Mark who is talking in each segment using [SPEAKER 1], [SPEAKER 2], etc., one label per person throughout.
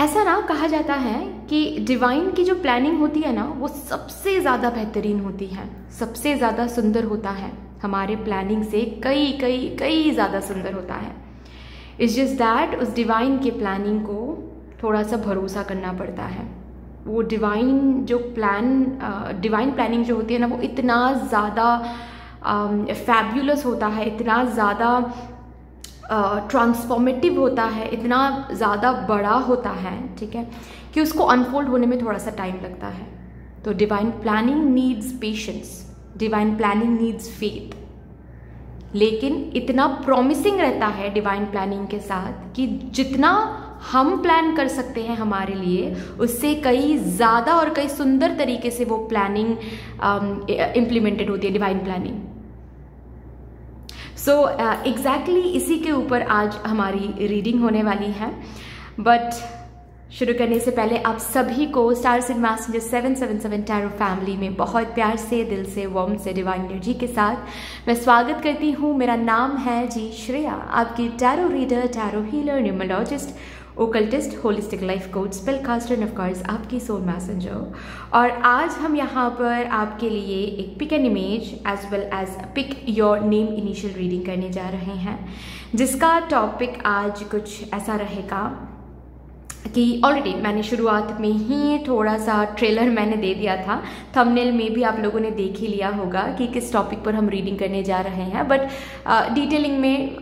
[SPEAKER 1] ऐसा ना कहा जाता है कि डिवाइन की जो प्लानिंग होती है ना वो सबसे ज़्यादा बेहतरीन होती है, सबसे ज़्यादा सुंदर होता है, हमारे प्लानिंग से कई कई कई ज़्यादा सुंदर होता है। इट्स जस्ट दैट उस डिवाइन के प्लानिंग को थोड़ा सा भरोसा करना पड़ता है। वो डिवाइन प्लानिंग जो होती है ना वो इतना ज़्यादा फैब्यूलस होता है, इतना ज़्यादा ट्रांसफॉर्मेटिव होता है, इतना ज़्यादा बड़ा होता है, ठीक है, कि उसको अनफोल्ड होने में थोड़ा सा टाइम लगता है। तो divine planning needs patience, divine planning needs faith, लेकिन इतना प्रॉमिसिंग रहता है डिवाइन प्लानिंग के साथ कि जितना हम प्लान कर सकते हैं हमारे लिए उससे कई ज़्यादा और कई सुंदर तरीके से वो प्लानिंग इम्प्लीमेंटेड होती है, डिवाइन प्लानिंग। सो एग्जैक्टली इसी के ऊपर आज हमारी रीडिंग होने वाली है। बट शुरू करने से पहले आप सभी को स्टार्स इन मैसेंजर 777 टैरो फैमिली में बहुत प्यार से, दिल से, वार्म से, डिवाइन एनर्जी के साथ मैं स्वागत करती हूँ। मेरा नाम है जी श्रेया, आपकी tarot reader, tarot healer, numerologist, occultist, holistic life coach, spell caster and of course आपकी सोल मैसेंजर। और आज हम यहाँ पर आपके लिए एक pick an image as well as pick your name initial reading करने जा रहे हैं, जिसका टॉपिक आज कुछ ऐसा रहेगा कि ऑलरेडी मैंने शुरुआत में ही थोड़ा सा ट्रेलर मैंने दे दिया था, थंबनेल में भी आप लोगों ने देख ही लिया होगा कि किस टॉपिक पर हम रीडिंग करने जा रहे हैं। बट डिटेलिंग में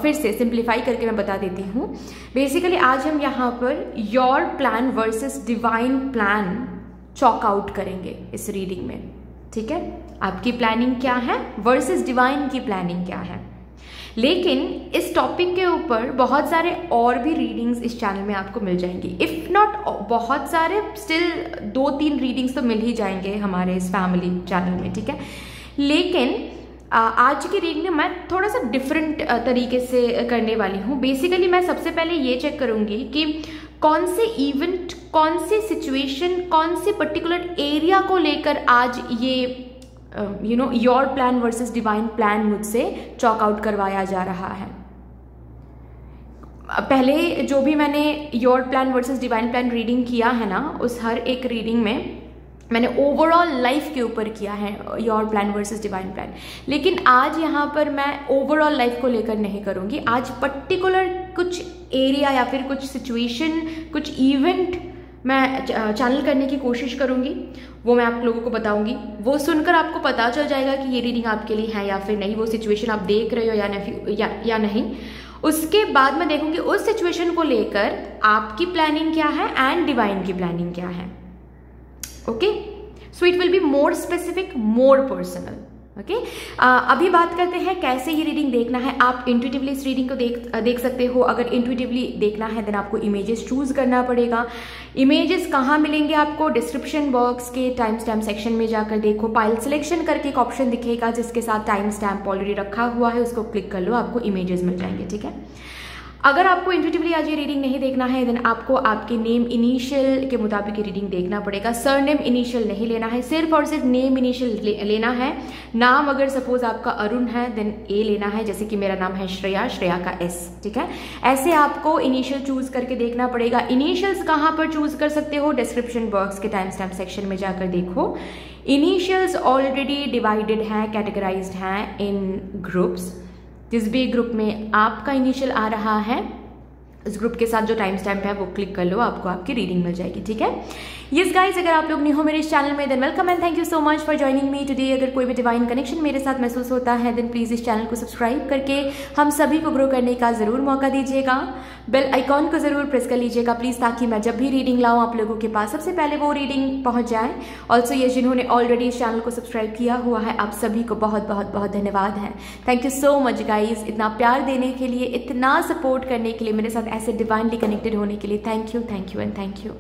[SPEAKER 1] फिर से सिंप्लीफाई करके मैं बता देती हूँ। बेसिकली आज हम यहाँ per your plan versus divine plan chalk out करेंगे इस रीडिंग में, ठीक है। आपकी प्लानिंग क्या है वर्सेस डिवाइन की प्लानिंग क्या है। लेकिन इस टॉपिक के ऊपर बहुत सारे और भी रीडिंग्स इस चैनल में आपको मिल जाएंगी, इफ़ नॉट बहुत सारे, स्टिल 2-3 रीडिंग्स तो मिल ही जाएंगे हमारे इस फैमिली चैनल में, ठीक है। लेकिन आज की रीडिंग मैं थोड़ा सा डिफरेंट तरीके से करने वाली हूँ। बेसिकली मैं सबसे पहले ये चेक करूँगी कि कौन से इवेंट, कौन सी सिचुएशन, कौन से पर्टिकुलर एरिया को लेकर आज ये your plan versus divine plan मुझसे चॉक आउट करवाया जा रहा है। पहले जो भी मैंने your plan versus divine plan reading किया है ना, उस हर एक रीडिंग में मैंने ओवरऑल लाइफ के ऊपर किया है your plan versus divine plan. लेकिन आज यहाँ पर मैं ओवरऑल लाइफ को लेकर नहीं करूँगी। आज पर्टिकुलर कुछ एरिया या फिर कुछ सिचुएशन, कुछ इवेंट मैं चैनल करने की कोशिश करूंगी, वो मैं आप लोगों को बताऊंगी। वो सुनकर आपको पता चल जाएगा कि ये रीडिंग आपके लिए है या फिर नहीं, वो सिचुएशन आप देख रहे हो या नहीं। उसके बाद मैं देखूंगी उस सिचुएशन को लेकर आपकी प्लानिंग क्या है एंड डिवाइन की प्लानिंग क्या है। Okay, so it will be more specific, more personal. Okay, अभी बात करते हैं कैसे ये रीडिंग देखना है। आप इंट्यूटिवली इस रीडिंग को देख सकते हो। अगर इंट्यूटिवली देखना है देन आपको इमेजेस चूज करना पड़ेगा। इमेजेस कहाँ मिलेंगे आपको? डिस्क्रिप्शन बॉक्स के टाइम स्टैम्प सेक्शन में जाकर देखो, पाइल सिलेक्शन करके एक ऑप्शन दिखेगा जिसके साथ टाइम स्टैम्प ऑलरेडी रखा हुआ है, उसको क्लिक कर लो, आपको इमेजेस मिल जाएंगे, ठीक है। अगर आपको इंट्यूटिवली आज ये रीडिंग नहीं देखना है देन आपको आपके नेम इनिशियल के मुताबिक ये रीडिंग देखना पड़ेगा। सरनेम इनिशियल नहीं लेना है, सिर्फ और सिर्फ नेम इनिशियल लेना है। नाम अगर सपोज आपका अरुण है देन ए लेना है, जैसे कि मेरा नाम है श्रेया, श्रेया का एस, ठीक है। ऐसे आपको इनिशियल चूज करके देखना पड़ेगा। इनिशियल्स कहाँ पर चूज कर सकते हो? डिस्क्रिप्शन बॉक्स के टाइम स्टैम्प सेक्शन में जाकर देखो। इनिशियल्स ऑलरेडी डिवाइडेड हैं, कैटेगराइज्ड हैं इन ग्रुप्स। जिस भी ग्रुप में आपका इनिशियल आ रहा है उस ग्रुप के साथ जो टाइम स्टैम्प है वो क्लिक कर लो, आपको आपकी रीडिंग मिल जाएगी, ठीक है। यस गाइस, अगर आप लोग न्यू हो मेरे इस चैनल में than welcome and thank you so much for joining me today. अगर कोई भी डिवाइन कनेक्शन मेरे साथ महसूस होता है देन प्लीज इस चैनल को सब्सक्राइब करके हम सभी को ग्रो करने का जरूर मौका दीजिएगा। बेल आइकॉन को जरूर प्रेस कर लीजिएगा प्लीज, ताकि मैं जब भी रीडिंग लाऊं आप लोगों के पास सबसे पहले वो रीडिंग पहुंच जाए। ऑल्सो ये जिन्होंने ऑलरेडी इस चैनल को सब्सक्राइब किया हुआ है आप सभी को बहुत बहुत बहुत धन्यवाद है। Thank you so much guys, इतना प्यार देने के लिए, इतना सपोर्ट करने के लिए, मेरे साथ ऐसे डिवाइनली कनेक्टेड होने के लिए thank you and thank you.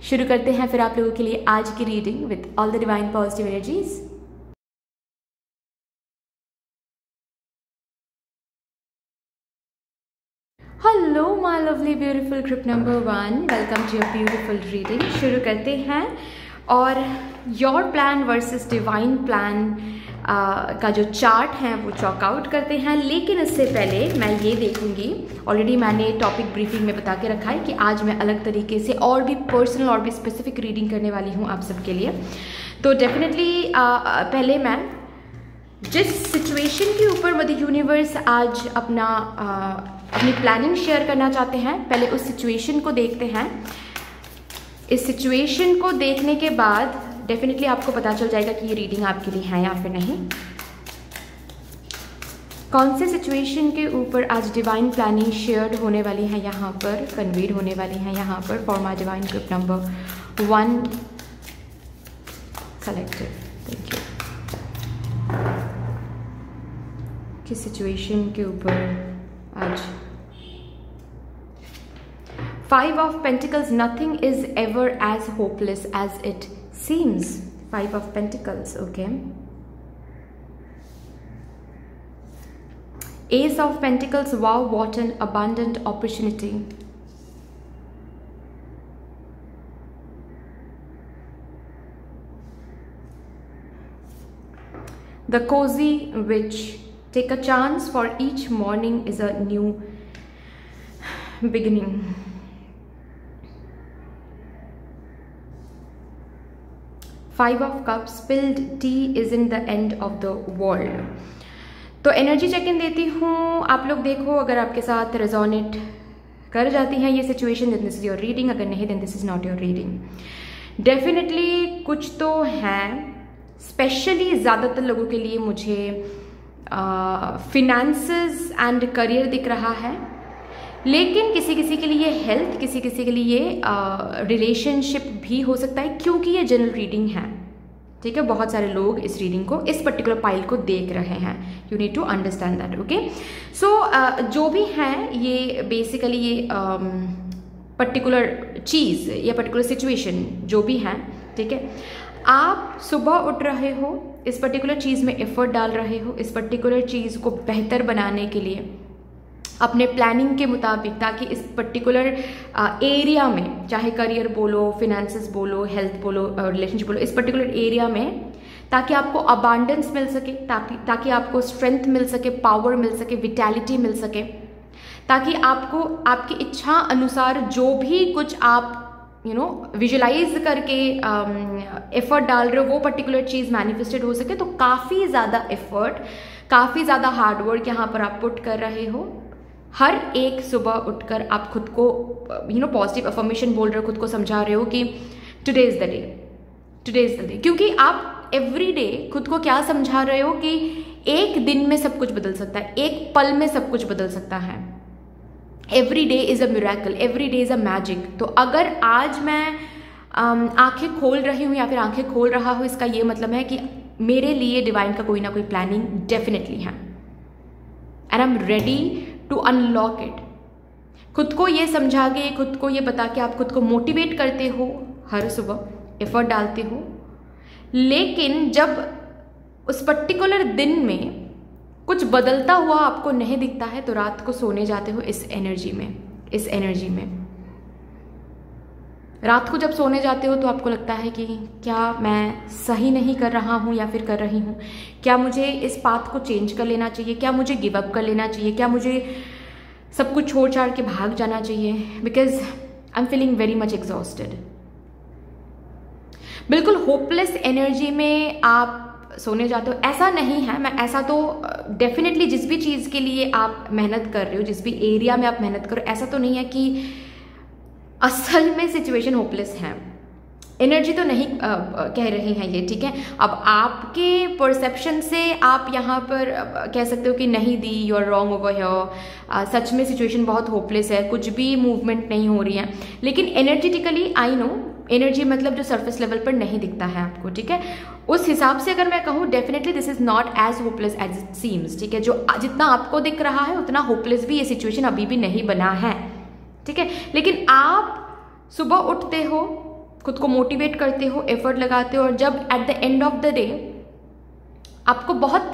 [SPEAKER 1] शुरू करते हैं फिर आप लोगों के लिए आज की reading with all the divine positive energies. Hello my lovely beautiful group number 1, welcome to your beautiful reading. शुरू करते हैं और your plan versus divine plan का जो चार्ट है वो चॉक आउट करते हैं। लेकिन इससे पहले मैं ये देखूंगी, ऑलरेडी मैंने टॉपिक ब्रीफिंग में बता के रखा है कि आज मैं अलग तरीके से और भी पर्सनल और भी स्पेसिफिक रीडिंग करने वाली हूँ आप सबके लिए। तो डेफिनेटली पहले मैं जिस सिचुएशन के ऊपर मदर यूनिवर्स आज अपनी प्लानिंग शेयर करना चाहते हैं, पहले उस सिचुएशन को देखते हैं। इस सिचुएशन को देखने के बाद डेफिनेटली आपको पता चल जाएगा कि ये रीडिंग आपके लिए है या फिर नहीं। कौन से सिचुएशन के ऊपर आज डिवाइन प्लानिंग शेयर्ड होने वाली है, यहाँ पर कन्वेड होने वाली है यहाँ पर for my divine group number 1 selected. Thank you. किस सिचुएशन के ऊपर आज 5 of Pentacles, nothing is ever as hopeless as it seems. 5 of Pentacles, okay. Ace of Pentacles, wow, what an abundant opportunity. The Cozy Witch, take a chance, for each morning is a new beginning. Five of Cups, spilled tea isn't the end of the world. तो energy check in देती हूँ, आप लोग देखो अगर आपके साथ resonate कर जाती हैं ये situation, then this is your reading, अगर नहीं then this is not your reading. Definitely कुछ तो हैं, स्पेशली ज़्यादातर लोगों के लिए मुझे फिनेंसेस एंड करियर दिख रहा है, लेकिन किसी किसी के लिए हेल्थ, किसी किसी के लिए रिलेशनशिप भी हो सकता है, क्योंकि ये जनरल रीडिंग है, ठीक है। बहुत सारे लोग इस रीडिंग को, इस पर्टिकुलर पाइल को देख रहे हैं। You need to understand that, okay. So जो भी है ये बेसिकली ये पर्टिकुलर चीज़ या पर्टिकुलर सिचुएशन जो भी है, ठीक है, आप सुबह उठ रहे हो, इस पर्टिकुलर चीज़ में एफर्ट डाल रहे हो, इस पर्टिकुलर चीज़ को बेहतर बनाने के लिए अपने प्लानिंग के मुताबिक, ताकि इस पर्टिकुलर एरिया में, चाहे करियर बोलो, फिनेंसेस बोलो, हेल्थ बोलो, रिलेशनशिप बोलो, इस पर्टिकुलर एरिया में, ताकि आपको अबांडेंस मिल सके, ताकि आपको स्ट्रेंथ मिल सके, पावर मिल सके, विटैलिटी मिल सके, ताकि आपको आपकी इच्छा अनुसार जो भी कुछ आप विजुलाइज करके एफर्ट डाल रहे हो वो पर्टिकुलर चीज़ मैनिफेस्टेड हो सके। तो काफ़ी ज़्यादा एफर्ट, काफ़ी ज़्यादा हार्डवर्क यहाँ पर आप पुट कर रहे हो। हर एक सुबह उठकर आप खुद को पॉजिटिव अफर्मेशन बोल रहे हो, खुद को समझा रहे हो कि today is the day, today is the day, क्योंकि आप एवरी डे खुद को क्या समझा रहे हो कि एक दिन में सब कुछ बदल सकता है, एक पल में सब कुछ बदल सकता है। Every day is a miracle, every day is a magic. तो अगर आज मैं आंखें खोल रही हूँ या फिर आंखें खोल रहा हूँ, इसका ये मतलब है कि मेरे लिए डिवाइन का कोई ना कोई प्लानिंग डेफिनेटली है, and I am ready to unlock it. खुद को ये समझा के, खुद को ये बता के आप खुद को मोटिवेट करते हो, हर सुबह एफर्ट डालते हो, लेकिन जब उस पर्टिकुलर दिन में कुछ बदलता हुआ आपको नहीं दिखता है तो रात को सोने जाते हो इस एनर्जी में। रात को जब सोने जाते हो तो आपको लगता है कि क्या मैं सही नहीं कर रहा हूँ या फिर कर रही हूँ, क्या मुझे इस पाथ को चेंज कर लेना चाहिए, क्या मुझे गिव अप कर लेना चाहिए, क्या मुझे सब कुछ छोड़ छाड़ के भाग जाना चाहिए, because I am feeling very much exhausted. बिल्कुल होपलेस एनर्जी में आप सोने जाते हो, ऐसा नहीं है। मैं ऐसा तो डेफिनेटली जिस भी चीज़ के लिए आप मेहनत कर रहे हो, जिस भी एरिया में आप मेहनत करो, ऐसा तो नहीं है कि असल में सिचुएशन होपलेस है। एनर्जी तो नहीं कह रही हैं ये, ठीक है। अब आपके परसेप्शन से आप यहाँ पर कह सकते हो कि नहीं दी, you are wrong over here, सच में सिचुएशन बहुत होपलेस है, कुछ भी मूवमेंट नहीं हो रही है। लेकिन एनर्जेटिकली आई नो, एनर्जी मतलब जो सरफेस लेवल पर नहीं दिखता है आपको, ठीक है, उस हिसाब से अगर मैं कहूँ definitely this is not as hopeless as it seems, ठीक है। जो जितना आपको दिख रहा है उतना होपलेस भी ये सिचुएशन अभी भी नहीं बना है, ठीक है। लेकिन आप सुबह उठते हो, खुद को मोटिवेट करते हो, एफर्ट लगाते हो, और जब at the end of the day आपको बहुत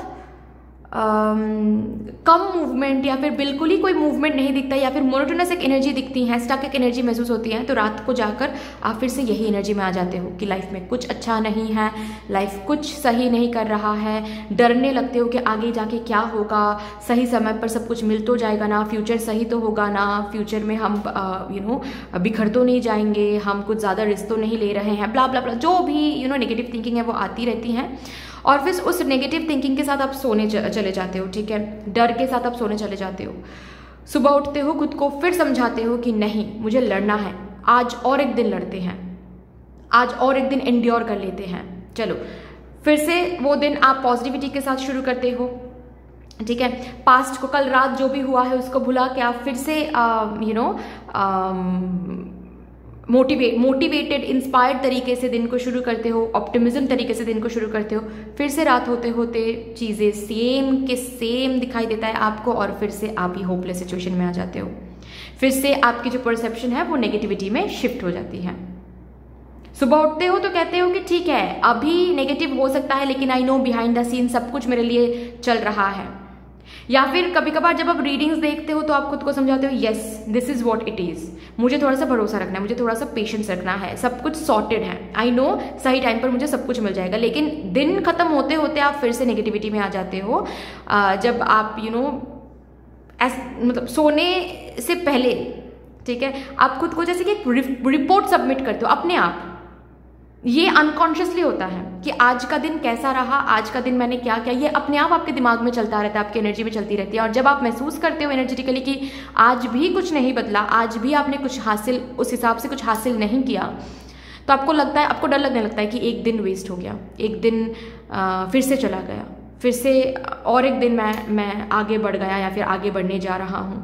[SPEAKER 1] कम मूवमेंट या फिर बिल्कुल ही कोई मूवमेंट नहीं दिखता या फिर मोनोटोनस एक एनर्जी दिखती है, स्टक एक एनर्जी महसूस होती है, तो रात को जाकर आप फिर से यही एनर्जी में आ जाते हो कि लाइफ में कुछ अच्छा नहीं है, लाइफ कुछ सही नहीं कर रहा है, डरने लगते हो कि आगे जाके क्या होगा, सही समय पर सब कुछ मिल तो जाएगा ना, फ्यूचर सही तो होगा ना, फ्यूचर में हम बिखर तो नहीं जाएंगे, हम कुछ ज़्यादा रिस्क तो नहीं ले रहे हैं, ब्ला ब्ला ब्ला, जो भी नेगेटिव थिंकिंग है वो आती रहती हैं। और फिर उस नेगेटिव थिंकिंग के साथ आप सोने चले जाते हो, ठीक है, डर के साथ आप सोने चले जाते हो। सुबह उठते हो, खुद को फिर समझाते हो कि नहीं मुझे लड़ना है, आज और एक दिन लड़ते हैं, आज और एक दिन एंड्योर कर लेते हैं, चलो फिर से वो दिन आप पॉजिटिविटी के साथ शुरू करते हो, ठीक है। पास्ट को, कल रात जो भी हुआ है उसको भुला के आप फिर से मोटिवेटेड इंस्पायर्ड तरीके से दिन को शुरू करते हो, ऑप्टिमिज्म तरीके से दिन को शुरू करते हो। फिर से रात होते होते चीज़ें सेम के सेम दिखाई देता है आपको और फिर से आप ही होपलेस सिचुएशन में आ जाते हो। फिर से आपकी जो परसेप्शन है वो नेगेटिविटी में शिफ्ट हो जाती है। सुबह उठते हो तो कहते हो कि ठीक है अभी नेगेटिव हो सकता है लेकिन I know behind the scene सब कुछ मेरे लिए चल रहा है। या फिर कभी कभार जब आप रीडिंग्स देखते हो तो आप खुद को समझाते हो yes this is what it is, मुझे थोड़ा सा भरोसा रखना है, मुझे थोड़ा सा पेशेंस रखना है, सब कुछ सॉर्टेड है, आई नो सही टाइम पर मुझे सब कुछ मिल जाएगा। लेकिन दिन खत्म होते होते आप फिर से नेगेटिविटी में आ जाते हो। जब आप मतलब सोने से पहले, ठीक है, आप खुद को जैसे कि एक रिपोर्ट सबमिट करते हो अपने आप। ये अनकॉन्शियसली होता है कि आज का दिन कैसा रहा, आज का दिन मैंने क्या किया, ये अपने आप आपके दिमाग में चलता रहता है, आपकी एनर्जी में चलती रहती है। और जब आप महसूस करते हो एनर्जेटिकली कि आज भी कुछ नहीं बदला, आज भी आपने कुछ हासिल उस हिसाब से कुछ हासिल नहीं किया, तो आपको लगता है, आपको डर लगने लगता है कि एक दिन वेस्ट हो गया, एक दिन फिर से चला गया, फिर से और एक दिन मैं आगे बढ़ गया या फिर आगे बढ़ने जा रहा हूँ,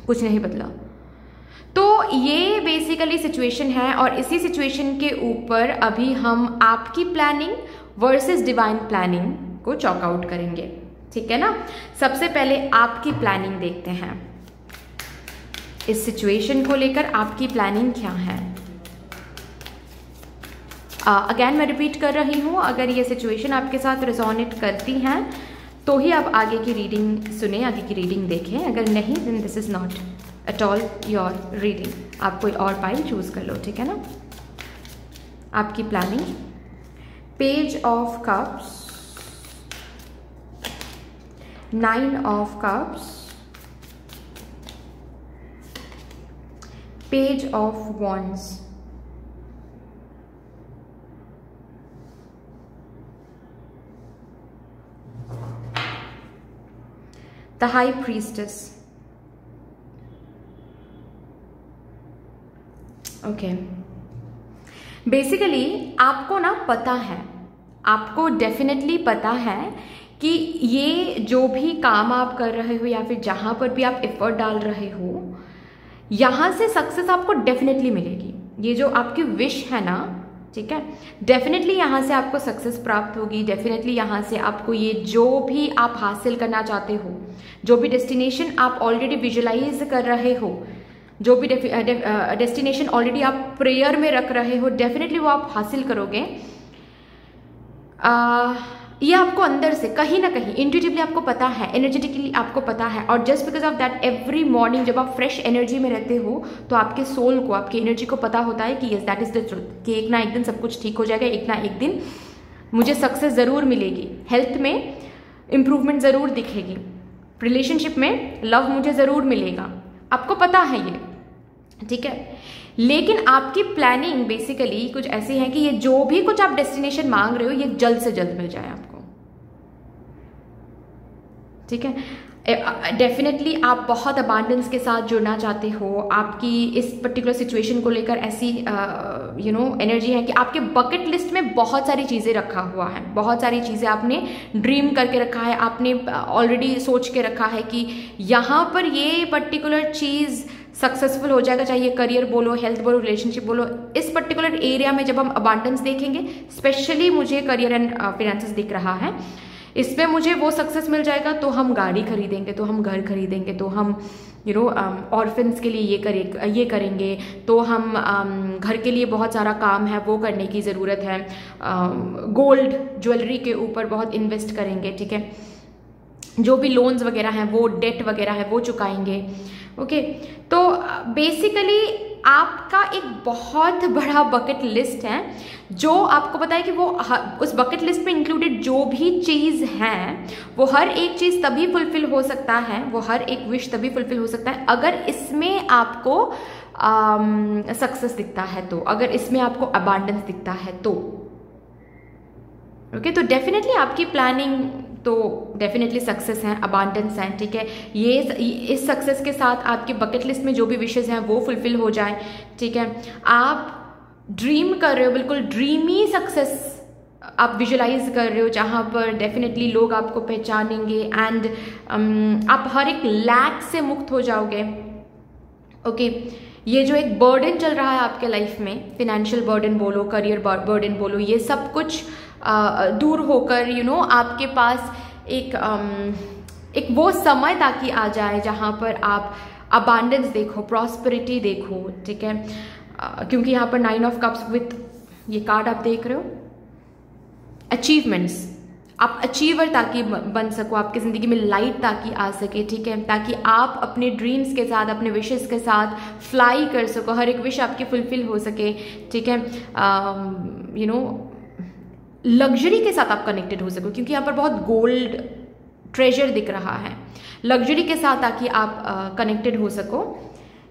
[SPEAKER 1] कुछ नहीं बदला। तो ये बेसिकली सिचुएशन है और इसी सिचुएशन के ऊपर अभी हम आपकी प्लानिंग वर्सेस डिवाइन प्लानिंग को चॉक आउट करेंगे, ठीक है ना। सबसे पहले आपकी प्लानिंग देखते हैं, इस सिचुएशन को लेकर आपकी प्लानिंग क्या है। अगेन मैं रिपीट कर रही हूँ, अगर ये सिचुएशन आपके साथ रिजोनेट करती हैं तो ही आप आगे की रीडिंग सुने, आगे की रीडिंग देखें, अगर नहीं then this is not at all your reading. आप कोई और पाइल चूज कर लो, ठीक है ना। आपकी planning, page of cups, 9 of cups, page of wands, the high priestess. Okay, basically आपको ना पता है, आपको डेफिनेटली पता है कि ये जो भी काम आप कर रहे हो या फिर जहां पर भी आप एफर्ट डाल रहे हो, यहां से सक्सेस आपको डेफिनेटली मिलेगी। ये जो आपकी विश है ना, ठीक है, डेफिनेटली यहाँ से आपको सक्सेस प्राप्त होगी, डेफिनेटली यहाँ से आपको ये जो भी आप हासिल करना चाहते हो, जो भी डेस्टिनेशन आप ऑलरेडी विजुअलाइज कर रहे हो, जो भी डेस्टिनेशन ऑलरेडी आप प्रेयर में रख रहे हो, डेफिनेटली वो आप हासिल करोगे। ये आपको अंदर से कहीं ना कहीं इंट्यूटिवली आपको पता है, एनर्जेटिकली आपको पता है। और just because of that every morning जब आप फ्रेश एनर्जी में रहते हो तो आपके सोल को, आपकी एनर्जी को पता होता है कि yes that is the truth, कि एक ना एक दिन सब कुछ ठीक हो जाएगा, एक ना एक दिन मुझे सक्सेस ज़रूर मिलेगी, हेल्थ में इम्प्रूवमेंट ज़रूर दिखेगी, रिलेशनशिप में लव मुझे ज़रूर मिलेगा, आपको पता है ये, ठीक है। लेकिन आपकी प्लानिंग बेसिकली कुछ ऐसी है कि ये जो भी कुछ आप डेस्टिनेशन मांग रहे हो ये जल्द से जल्द मिल जाए आपको, ठीक है। डेफिनेटली आप बहुत अबांडेंस के साथ जुड़ना चाहते हो, आपकी इस पर्टिकुलर सिचुएशन को लेकर ऐसी एनर्जी है कि आपके बकेट लिस्ट में बहुत सारी चीज़ें रखा हुआ है, बहुत सारी चीज़ें आपने ड्रीम करके रखा है, आपने ऑलरेडी सोच के रखा है कि यहाँ पर ये पर्टिकुलर चीज़ सक्सेसफुल हो जाएगा, चाहे करियर बोलो, हेल्थ बोलो, रिलेशनशिप बोलो। इस पर्टिकुलर एरिया में जब हम अबांडेंस देखेंगे, स्पेशली मुझे करियर एंड फाइनेंसेस दिख रहा है, इसमें मुझे वो सक्सेस मिल जाएगा तो हम गाड़ी खरीदेंगे, तो हम घर खरीदेंगे, तो हम ऑर्फन्स के लिए ये करेंगे, तो हम घर के लिए बहुत सारा काम है वो करने की ज़रूरत है, गोल्ड ज्वेलरी के ऊपर बहुत इन्वेस्ट करेंगे, ठीक है। जो भी लोन्स वगैरह हैं, वो डेट वगैरह है वो चुकाएंगे। ओके, तो बेसिकली आपका एक बहुत बड़ा बकेट लिस्ट है, जो आपको पता है कि वो उस बकेट लिस्ट में इंक्लूडेड जो भी चीज़ है वो हर एक चीज़ तभी फुलफिल हो सकता है, वो हर एक विश तभी फुलफिल हो सकता है अगर इसमें आपको सक्सेस दिखता है, तो अगर इसमें आपको अबांडेंस दिखता है तो। ओके, तो डेफिनेटली आपकी प्लानिंग तो डेफिनेटली सक्सेस हैं, अबांडेंस हैं, ठीक है। ये इस सक्सेस के साथ आपके बकेट लिस्ट में जो भी विशेज़ हैं वो फुलफिल हो जाए, ठीक है। आप ड्रीम कर रहे हो, बिल्कुल ड्रीमी सक्सेस आप विजुलाइज कर रहे हो, जहाँ पर डेफिनेटली लोग आपको पहचानेंगे एंड आप हर एक लैक से मुक्त हो जाओगे। ओके, ये जो एक बर्डन चल रहा है आपके लाइफ में, फिनेंशियल बर्डन बोलो, करियर बर्डन बोलो, ये सब कुछ दूर होकर आपके पास एक वो समय ताकि आ जाए जहाँ पर आप अबांडेंस देखो, प्रॉस्पेरिटी देखो, ठीक है। क्योंकि यहाँ पर 9 ऑफ कप्स विथ ये कार्ड आप देख रहे हो, अचीवमेंट्स, आप अचीवर ताकि बन सको, आपकी ज़िंदगी में लाइट ताकि आ सके, ठीक है, ताकि आप अपने ड्रीम्स के साथ, अपने विशेस के साथ फ्लाई कर सको, हर एक विश आपकी फुलफिल हो सके, ठीक है। लग्जरी के साथ आप कनेक्टेड हो सको, क्योंकि यहाँ पर बहुत गोल्ड ट्रेजर दिख रहा है, लग्जरी के साथ ताकि आप कनेक्टेड हो सको।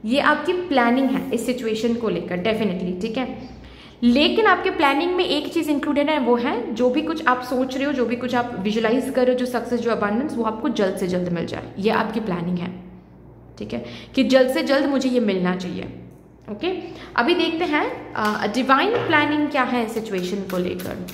[SPEAKER 1] ये आपकी प्लानिंग है इस सिचुएशन को लेकर डेफिनेटली, ठीक है। लेकिन आपके प्लानिंग में एक चीज़ इंक्लूडेड है, वो है जो भी कुछ आप सोच रहे हो, जो भी कुछ आप विजुलाइज कर रहे हो, जो सक्सेस, जो अबांडेंस, वो आपको जल्द से जल्द मिल जाए। ये आपकी प्लानिंग है, ठीक है, कि जल्द से जल्द मुझे ये मिलना चाहिए। ओके, अभी देखते हैं डिवाइन प्लानिंग क्या है सिचुएशन को लेकर।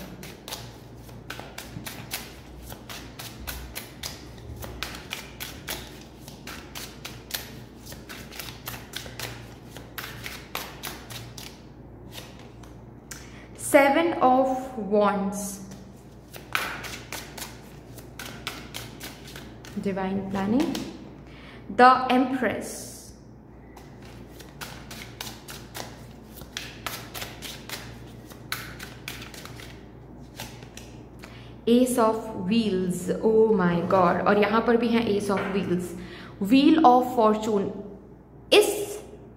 [SPEAKER 1] Seven of Wands, divine planning, the Empress, Ace of Wheels, oh my God, और यहाँ पर भी है Ace of Wheels, Wheel of Fortune। इस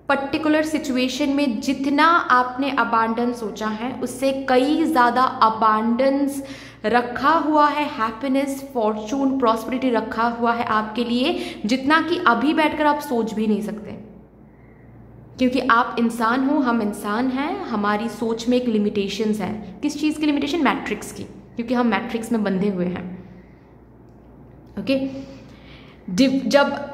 [SPEAKER 1] पर्टिकुलर सिचुएशन में जितना आपने अबांडेंस सोचा है उससे कई ज़्यादा अबांडेंस रखा हुआ है, हैप्पीनेस, फॉर्चून, प्रॉस्पेरिटी रखा हुआ है आपके लिए, जितना कि अभी बैठकर आप सोच भी नहीं सकते। क्योंकि आप इंसान हो, हम इंसान हैं, हमारी सोच में एक लिमिटेशंस है। किस चीज़ की लिमिटेशन? मैट्रिक्स की, क्योंकि हम मैट्रिक्स में बंधे हुए हैं। ओके, जब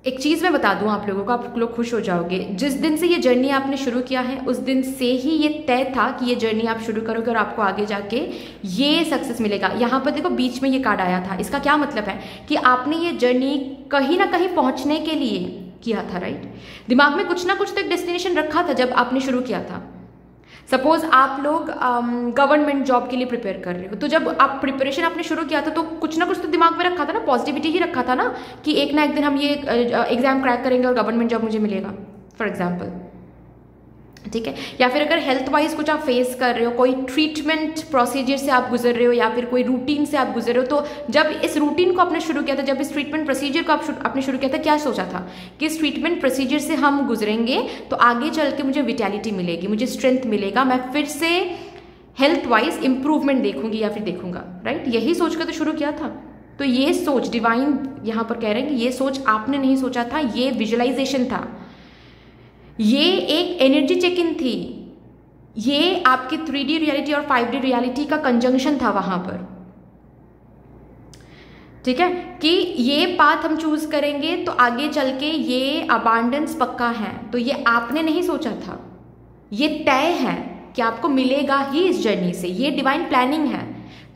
[SPEAKER 1] एक चीज़ मैं बता दूं आप लोगों को, आप लोग खुश हो जाओगे। जिस दिन से ये जर्नी आपने शुरू किया है उस दिन से ही ये तय था कि ये जर्नी आप शुरू करोगे और आपको आगे जाके ये सक्सेस मिलेगा। यहाँ पर देखो बीच में ये कार्ड आया था, इसका क्या मतलब है कि आपने ये जर्नी कहीं ना कहीं पहुँचने के लिए किया था, राइट। दिमाग में कुछ ना कुछ तो एक डेस्टिनेशन रखा था जब आपने शुरू किया था। सपोज आप लोग गवर्नमेंट जॉब के लिए प्रिपेयर कर रहे हो, तो जब आप प्रिपरेशन आपने शुरू किया था तो कुछ ना कुछ तो दिमाग में रखा था ना, पॉजिटिविटी ही रखा था ना, कि एक ना एक दिन हम ये एग्जाम क्रैक करेंगे और गवर्नमेंट जॉब मुझे मिलेगा, फॉर एग्जाम्पल, ठीक है। या फिर अगर हेल्थ वाइज कुछ आप फेस कर रहे हो, कोई ट्रीटमेंट प्रोसीजर से आप गुजर रहे हो या फिर कोई रूटीन से आप गुजर रहे हो, तो जब इस रूटीन को आपने शुरू किया था, जब इस ट्रीटमेंट प्रोसीजर को आपने शुरू किया था, क्या सोचा था कि इस ट्रीटमेंट प्रोसीजर से हम गुजरेंगे तो आगे चल के मुझे विटैलिटी मिलेगी, मुझे स्ट्रेंथ मिलेगा, मैं फिर से हेल्थ वाइज इंप्रूवमेंट देखूंगी या फिर देखूंगा, राइट। यही सोच कर तो शुरू किया था। तो ये सोच डिवाइन यहाँ पर कह रहे हैं कि ये सोच आपने नहीं सोचा था, ये विजुअलाइजेशन था, ये एक एनर्जी चेक इन थी, ये आपकी 3D रियलिटी और 5D रियलिटी का कंजंक्शन था वहां पर, ठीक है, कि ये पाथ हम चूज करेंगे तो आगे चल के ये अबांडेंस पक्का है। तो ये आपने नहीं सोचा था, ये तय है कि आपको मिलेगा ही इस जर्नी से, ये डिवाइन प्लानिंग है।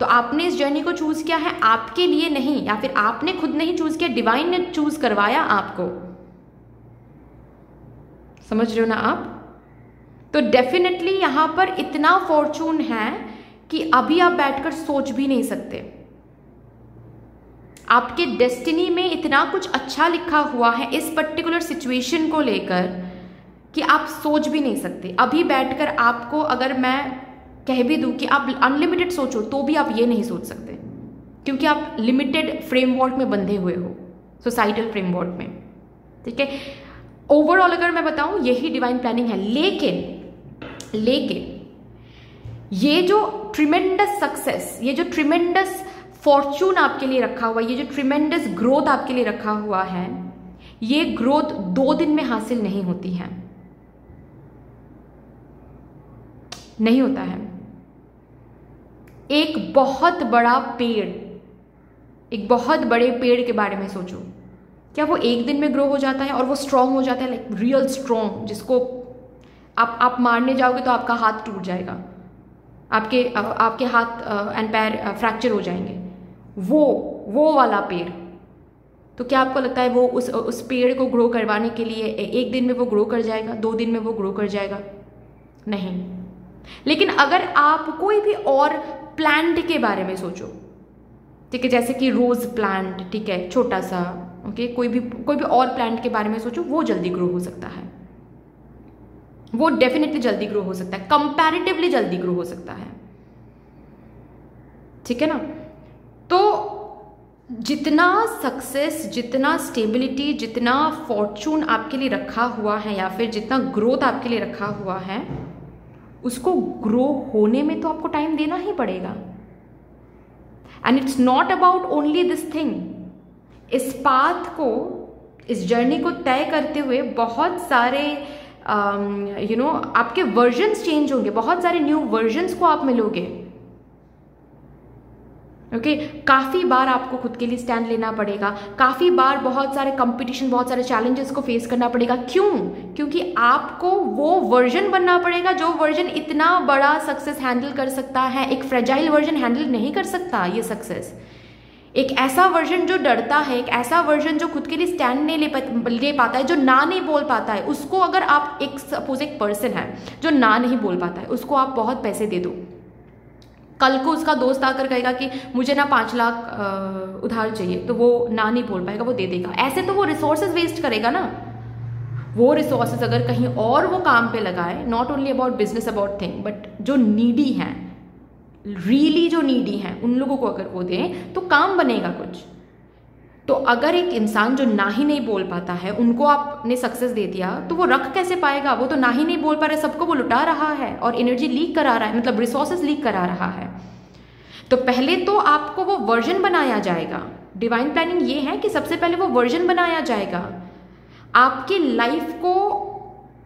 [SPEAKER 1] तो आपने इस जर्नी को चूज किया है आपके लिए नहीं, या फिर आपने खुद नहीं चूज किया, डिवाइन ने चूज करवाया आपको। समझ रहे हो ना आप? तो डेफिनेटली यहां पर इतना फॉर्चून है कि अभी आप बैठकर सोच भी नहीं सकते। आपके डेस्टिनी में इतना कुछ अच्छा लिखा हुआ है इस पर्टिकुलर सिचुएशन को लेकर कि आप सोच भी नहीं सकते। अभी बैठकर आपको अगर मैं कह भी दूं कि आप अनलिमिटेड सोचो तो भी आप ये नहीं सोच सकते। क्योंकि आप लिमिटेड फ्रेमवर्क में बंधे हुए हो, सोसाइटल फ्रेमवर्क में, ठीक है। ओवरऑल अगर मैं बताऊं यही डिवाइन प्लानिंग है। लेकिन ये जो ट्रिमेंडस सक्सेस, ये जो ट्रिमेंडस फॉर्चून आपके लिए रखा हुआ है, ये जो ट्रिमेंडस ग्रोथ आपके लिए रखा हुआ है, ये ग्रोथ 2 दिन में हासिल नहीं होती है, नहीं होता है। एक बहुत बड़ा पेड़, एक बहुत बड़े पेड़ के बारे में सोचो, क्या वो एक दिन में ग्रो हो जाता है और वो स्ट्रांग हो जाता है, लाइक रियल स्ट्रांग, जिसको आप मारने जाओगे तो आपका हाथ टूट जाएगा, आपके हाथ एंड पैर फ्रैक्चर हो जाएंगे, वो वाला पेड़। तो क्या आपको लगता है वो उस पेड़ को ग्रो करवाने के लिए एक दिन में वो ग्रो कर जाएगा, 2 दिन में वो ग्रो कर जाएगा? नहीं। लेकिन अगर आप कोई भी और प्लांट के बारे में सोचो, ठीक है, जैसे कि रोज प्लांट, ठीक है, छोटा सा, ओके, कोई भी और प्लांट के बारे में सोचो, वो जल्दी ग्रो हो सकता है, वो डेफिनेटली जल्दी ग्रो हो सकता है, कंपैरेटिवली जल्दी ग्रो हो सकता है, ठीक है ना। तो जितना सक्सेस, जितना स्टेबिलिटी, जितना फॉर्चून आपके लिए रखा हुआ है, या फिर जितना ग्रोथ आपके लिए रखा हुआ है, उसको ग्रो होने में तो आपको टाइम देना ही पड़ेगा। And it's not about only this thing. इस पाथ को, इस जर्नी को तय करते हुए बहुत सारे आपके वर्जन्स चेंज होंगे, बहुत सारे न्यू वर्जन्स को आप मिलोगे, ओके। काफी बार आपको खुद के लिए स्टैंड लेना पड़ेगा, काफी बार बहुत सारे कंपटीशन, बहुत सारे चैलेंजेस को फेस करना पड़ेगा। क्यों? क्योंकि आपको वो वर्जन बनना पड़ेगा जो वर्जन इतना बड़ा सक्सेस हैंडल कर सकता है। एक फ्रेजाइल वर्जन हैंडल नहीं कर सकता ये सक्सेस। एक ऐसा वर्जन जो डरता है, एक ऐसा वर्जन जो खुद के लिए स्टैंड नहीं ले पाता है, जो ना नहीं बोल पाता है, उसको अगर आप सपोज एक पर्सन है जो ना नहीं बोल पाता है, उसको आप बहुत पैसे दे दो, कल को उसका दोस्त आकर कहेगा कि मुझे ना 5 लाख उधार चाहिए, तो वो ना नहीं बोल पाएगा, वो दे देगा। ऐसे तो वो रिसोर्सेज वेस्ट करेगा ना। वो रिसोर्सेज अगर कहीं और वो काम पे लगाए, not only about business, about thing, but जो नीडी हैं, रियली जो नीडी हैं, उन लोगों को अगर वो दें तो काम बनेगा कुछ। तो अगर एक इंसान जो ना ही नहीं बोल पाता है, उनको आपने सक्सेस दे दिया, तो वो रख कैसे पाएगा? वो तो ना ही नहीं बोल पा रहा है, सबको वो लुटा रहा है और एनर्जी लीक करा रहा है, मतलब रिसोर्सेस लीक करा रहा है। तो पहले तो आपको वो वर्जन बनाया जाएगा। डिवाइन प्लानिंग ये है कि सबसे पहले वो वर्जन बनाया जाएगा। आपकी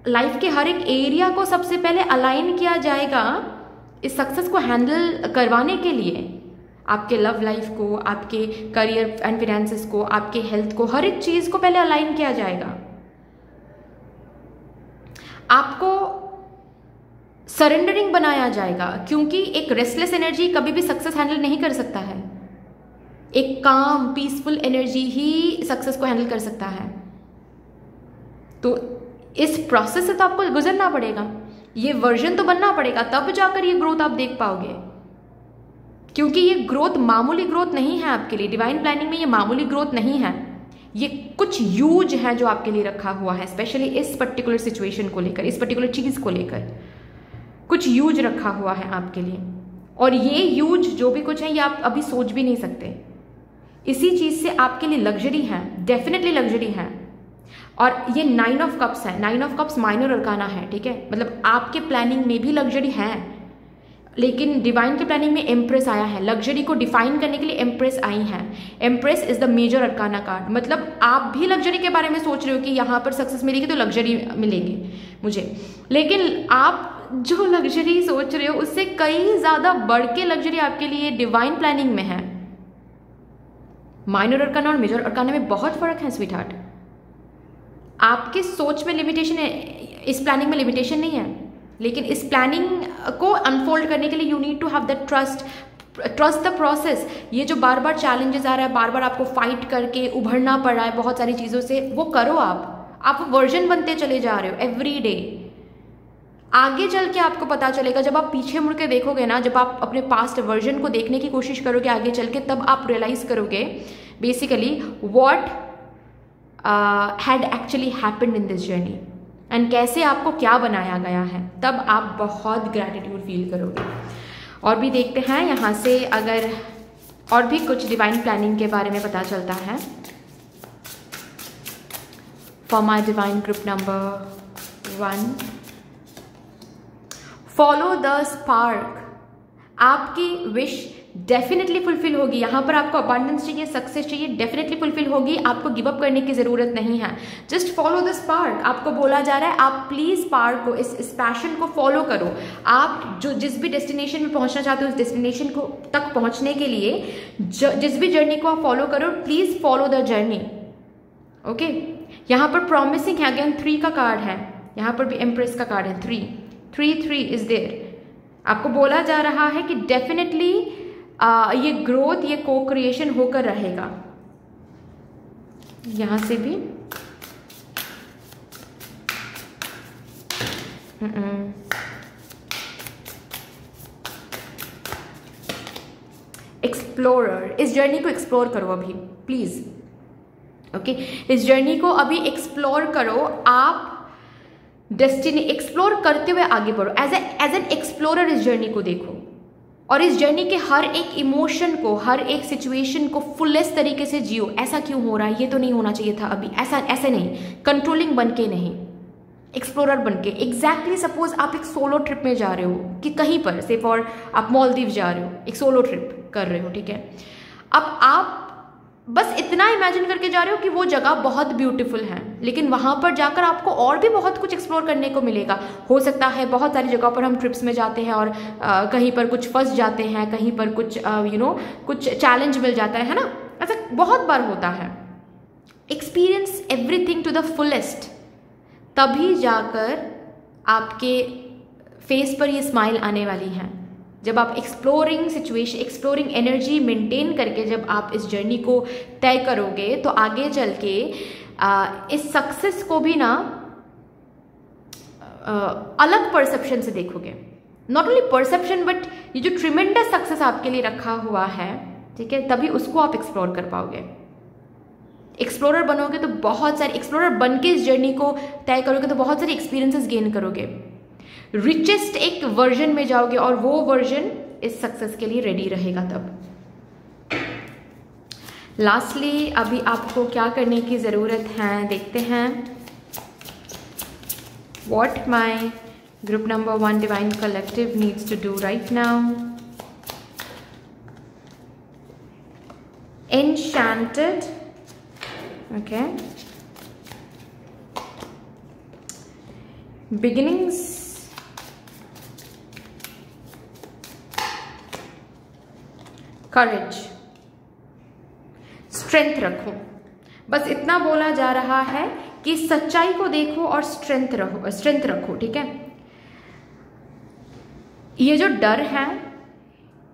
[SPEAKER 1] लाइफ के हर एक एरिया को सबसे पहले अलाइन किया जाएगा इस सक्सेस को हैंडल करवाने के लिए। आपके लव लाइफ को, आपके करियर एंड फिनेंसेस को, आपके हेल्थ को, हर एक चीज को पहले अलाइन किया जाएगा। आपको सरेंडरिंग बनाया जाएगा, क्योंकि एक रेस्टलेस एनर्जी कभी भी सक्सेस हैंडल नहीं कर सकता है। एक काम, पीसफुल एनर्जी ही सक्सेस को हैंडल कर सकता है। तो इस प्रोसेस से तो आपको गुजरना पड़ेगा, ये वर्जन तो बनना पड़ेगा, तब जाकर ये ग्रोथ आप देख पाओगे। क्योंकि ये ग्रोथ मामूली ग्रोथ नहीं है आपके लिए। डिवाइन प्लानिंग में ये मामूली ग्रोथ नहीं है, ये कुछ यूज है जो आपके लिए रखा हुआ है, स्पेशली इस पर्टिकुलर सिचुएशन को लेकर, इस पर्टिकुलर चीज को लेकर कुछ यूज रखा हुआ है आपके लिए। और ये यूज जो भी कुछ है, ये आप अभी सोच भी नहीं सकते। इसी चीज से आपके लिए लग्जरी है, डेफिनेटली लग्जरी है। और ये 9 ऑफ कप्स है, 9 ऑफ कप्स माइनर अरकाना है, ठीक है। मतलब आपके प्लानिंग में भी लग्जरी है, लेकिन डिवाइन के प्लानिंग में एम्प्रेस आया है। लग्जरी को डिफाइन करने के लिए एम्प्रेस आई है। Empress is the major arcana card. मतलब आप भी लग्जरी के बारे में सोच रहे हो कि यहाँ पर सक्सेस मिलेगी तो लग्जरी मिलेंगे मुझे, लेकिन आप जो लग्जरी सोच रहे हो उससे कई ज्यादा बढ़ के लग्जरी आपके लिए डिवाइन प्लानिंग में है। माइनर अरकाना और मेजर अरकाना में बहुत फर्क है स्वीट हार्ट। आपके सोच में लिमिटेशन है, इस प्लानिंग में लिमिटेशन नहीं है। लेकिन इस प्लानिंग को अनफोल्ड करने के लिए you need to have that trust the process. ये जो बार बार चैलेंजेस आ रहा है, बार बार आपको फाइट करके उभरना पड़ रहा है बहुत सारी चीजों से, वो करो। आप वर्जन बनते चले जा रहे हो एवरी डे। आगे चल के आपको पता चलेगा, जब आप पीछे मुड़ के देखोगे ना, जब आप अपने पास्ट वर्जन को देखने की कोशिश करोगे आगे चल के, तब आप रियलाइज करोगे basically what had actually happened in this journey and कैसे आपको क्या बनाया गया है। तब आप बहुत ग्रैटिट्यूड फील करोगे। और भी देखते हैं यहाँ से, अगर और भी कुछ डिवाइन प्लानिंग के बारे में पता चलता है। For my divine group number 1, follow the spark. आपकी विश डेफिनेटली फुलफिल होगी। यहाँ पर आपको अबंडेंस चाहिए, सक्सेस चाहिए, डेफिनेटली फुलफिल होगी। आपको गिव अप करने की जरूरत नहीं है। Just follow the spark. आपको बोला जा रहा है आप प्लीज स्पार्क को, इस पैशन को फॉलो करो। आप जो जिस भी डेस्टिनेशन में पहुंचना चाहते हो उस डेस्टिनेशन को तक पहुंचने के लिए जिस भी जर्नी को आप फॉलो करो, please follow the journey. Okay, यहाँ पर प्रॉमिसिंग है, अगेन 3 का कार्ड है, यहाँ पर भी एम्प्रेस का कार्ड है, 3 इज देयर। आपको बोला जा रहा है कि डेफिनेटली ये ग्रोथ, ये को क्रिएशन होकर रहेगा। यहां से भी एक्सप्लोरर, इस जर्नी को एक्सप्लोर करो अभी प्लीज। ओके, इस जर्नी को अभी एक्सप्लोर करो। आप डेस्टिनी एक्सप्लोर करते हुए आगे बढ़ो। एज एन एक्सप्लोरर इस जर्नी को देखो और इस जर्नी के हर एक इमोशन को, हर एक सिचुएशन को फुलेस्ट तरीके से जियो। ऐसा क्यों हो रहा है, ये तो नहीं होना चाहिए था अभी, ऐसे नहीं, कंट्रोलिंग बन के नहीं, एक्सप्लोरर बन के। एग्जैक्टली सपोज आप एक सोलो ट्रिप में जा रहे हो कि कहीं पर, से फॉर आप मालदीव जा रहे हो, एक सोलो ट्रिप कर रहे हो, ठीक है। अब आप बस इतना इमेजिन करके जा रहे हो कि वो जगह बहुत ब्यूटीफुल है, लेकिन वहाँ पर जाकर आपको और भी बहुत कुछ एक्सप्लोर करने को मिलेगा। हो सकता है बहुत सारी जगहों पर हम ट्रिप्स में जाते हैं और कहीं पर कुछ फंस जाते हैं, कहीं पर कुछ कुछ चैलेंज मिल जाता है ना, ऐसा बहुत बार होता है। Experience everything to the fullest, तभी जाकर आपके फेस पर ये स्माइल आने वाली है। जब आप exploring situation, exploring energy maintain करके जब आप इस जर्नी को तय करोगे, तो आगे चल के इस सक्सेस को भी ना अलग परसेप्शन से देखोगे। नॉट ओनली परसेप्शन बट ये जो ट्रिमेंडस सक्सेस आपके लिए रखा हुआ है, ठीक है, तभी उसको आप एक्सप्लोर कर पाओगे। एक्सप्लोरर बनोगे तो बहुत सारे, एक्सप्लोरर बन के इस जर्नी को तय करोगे तो बहुत सारे एक्सपीरियंसेस गेन करोगे, रिचेस्ट एक वर्जन में जाओगे और वो वर्जन इस सक्सेस के लिए रेडी रहेगा तब। लास्टली अभी आपको क्या करने की जरूरत है देखते हैं। What my group number 1 divine collective needs to do right now. Enchanted, okay, beginnings, courage, strength रखो। बस इतना बोला जा रहा है कि सच्चाई को देखो और स्ट्रेंथ रखो, ठीक है। ये जो डर है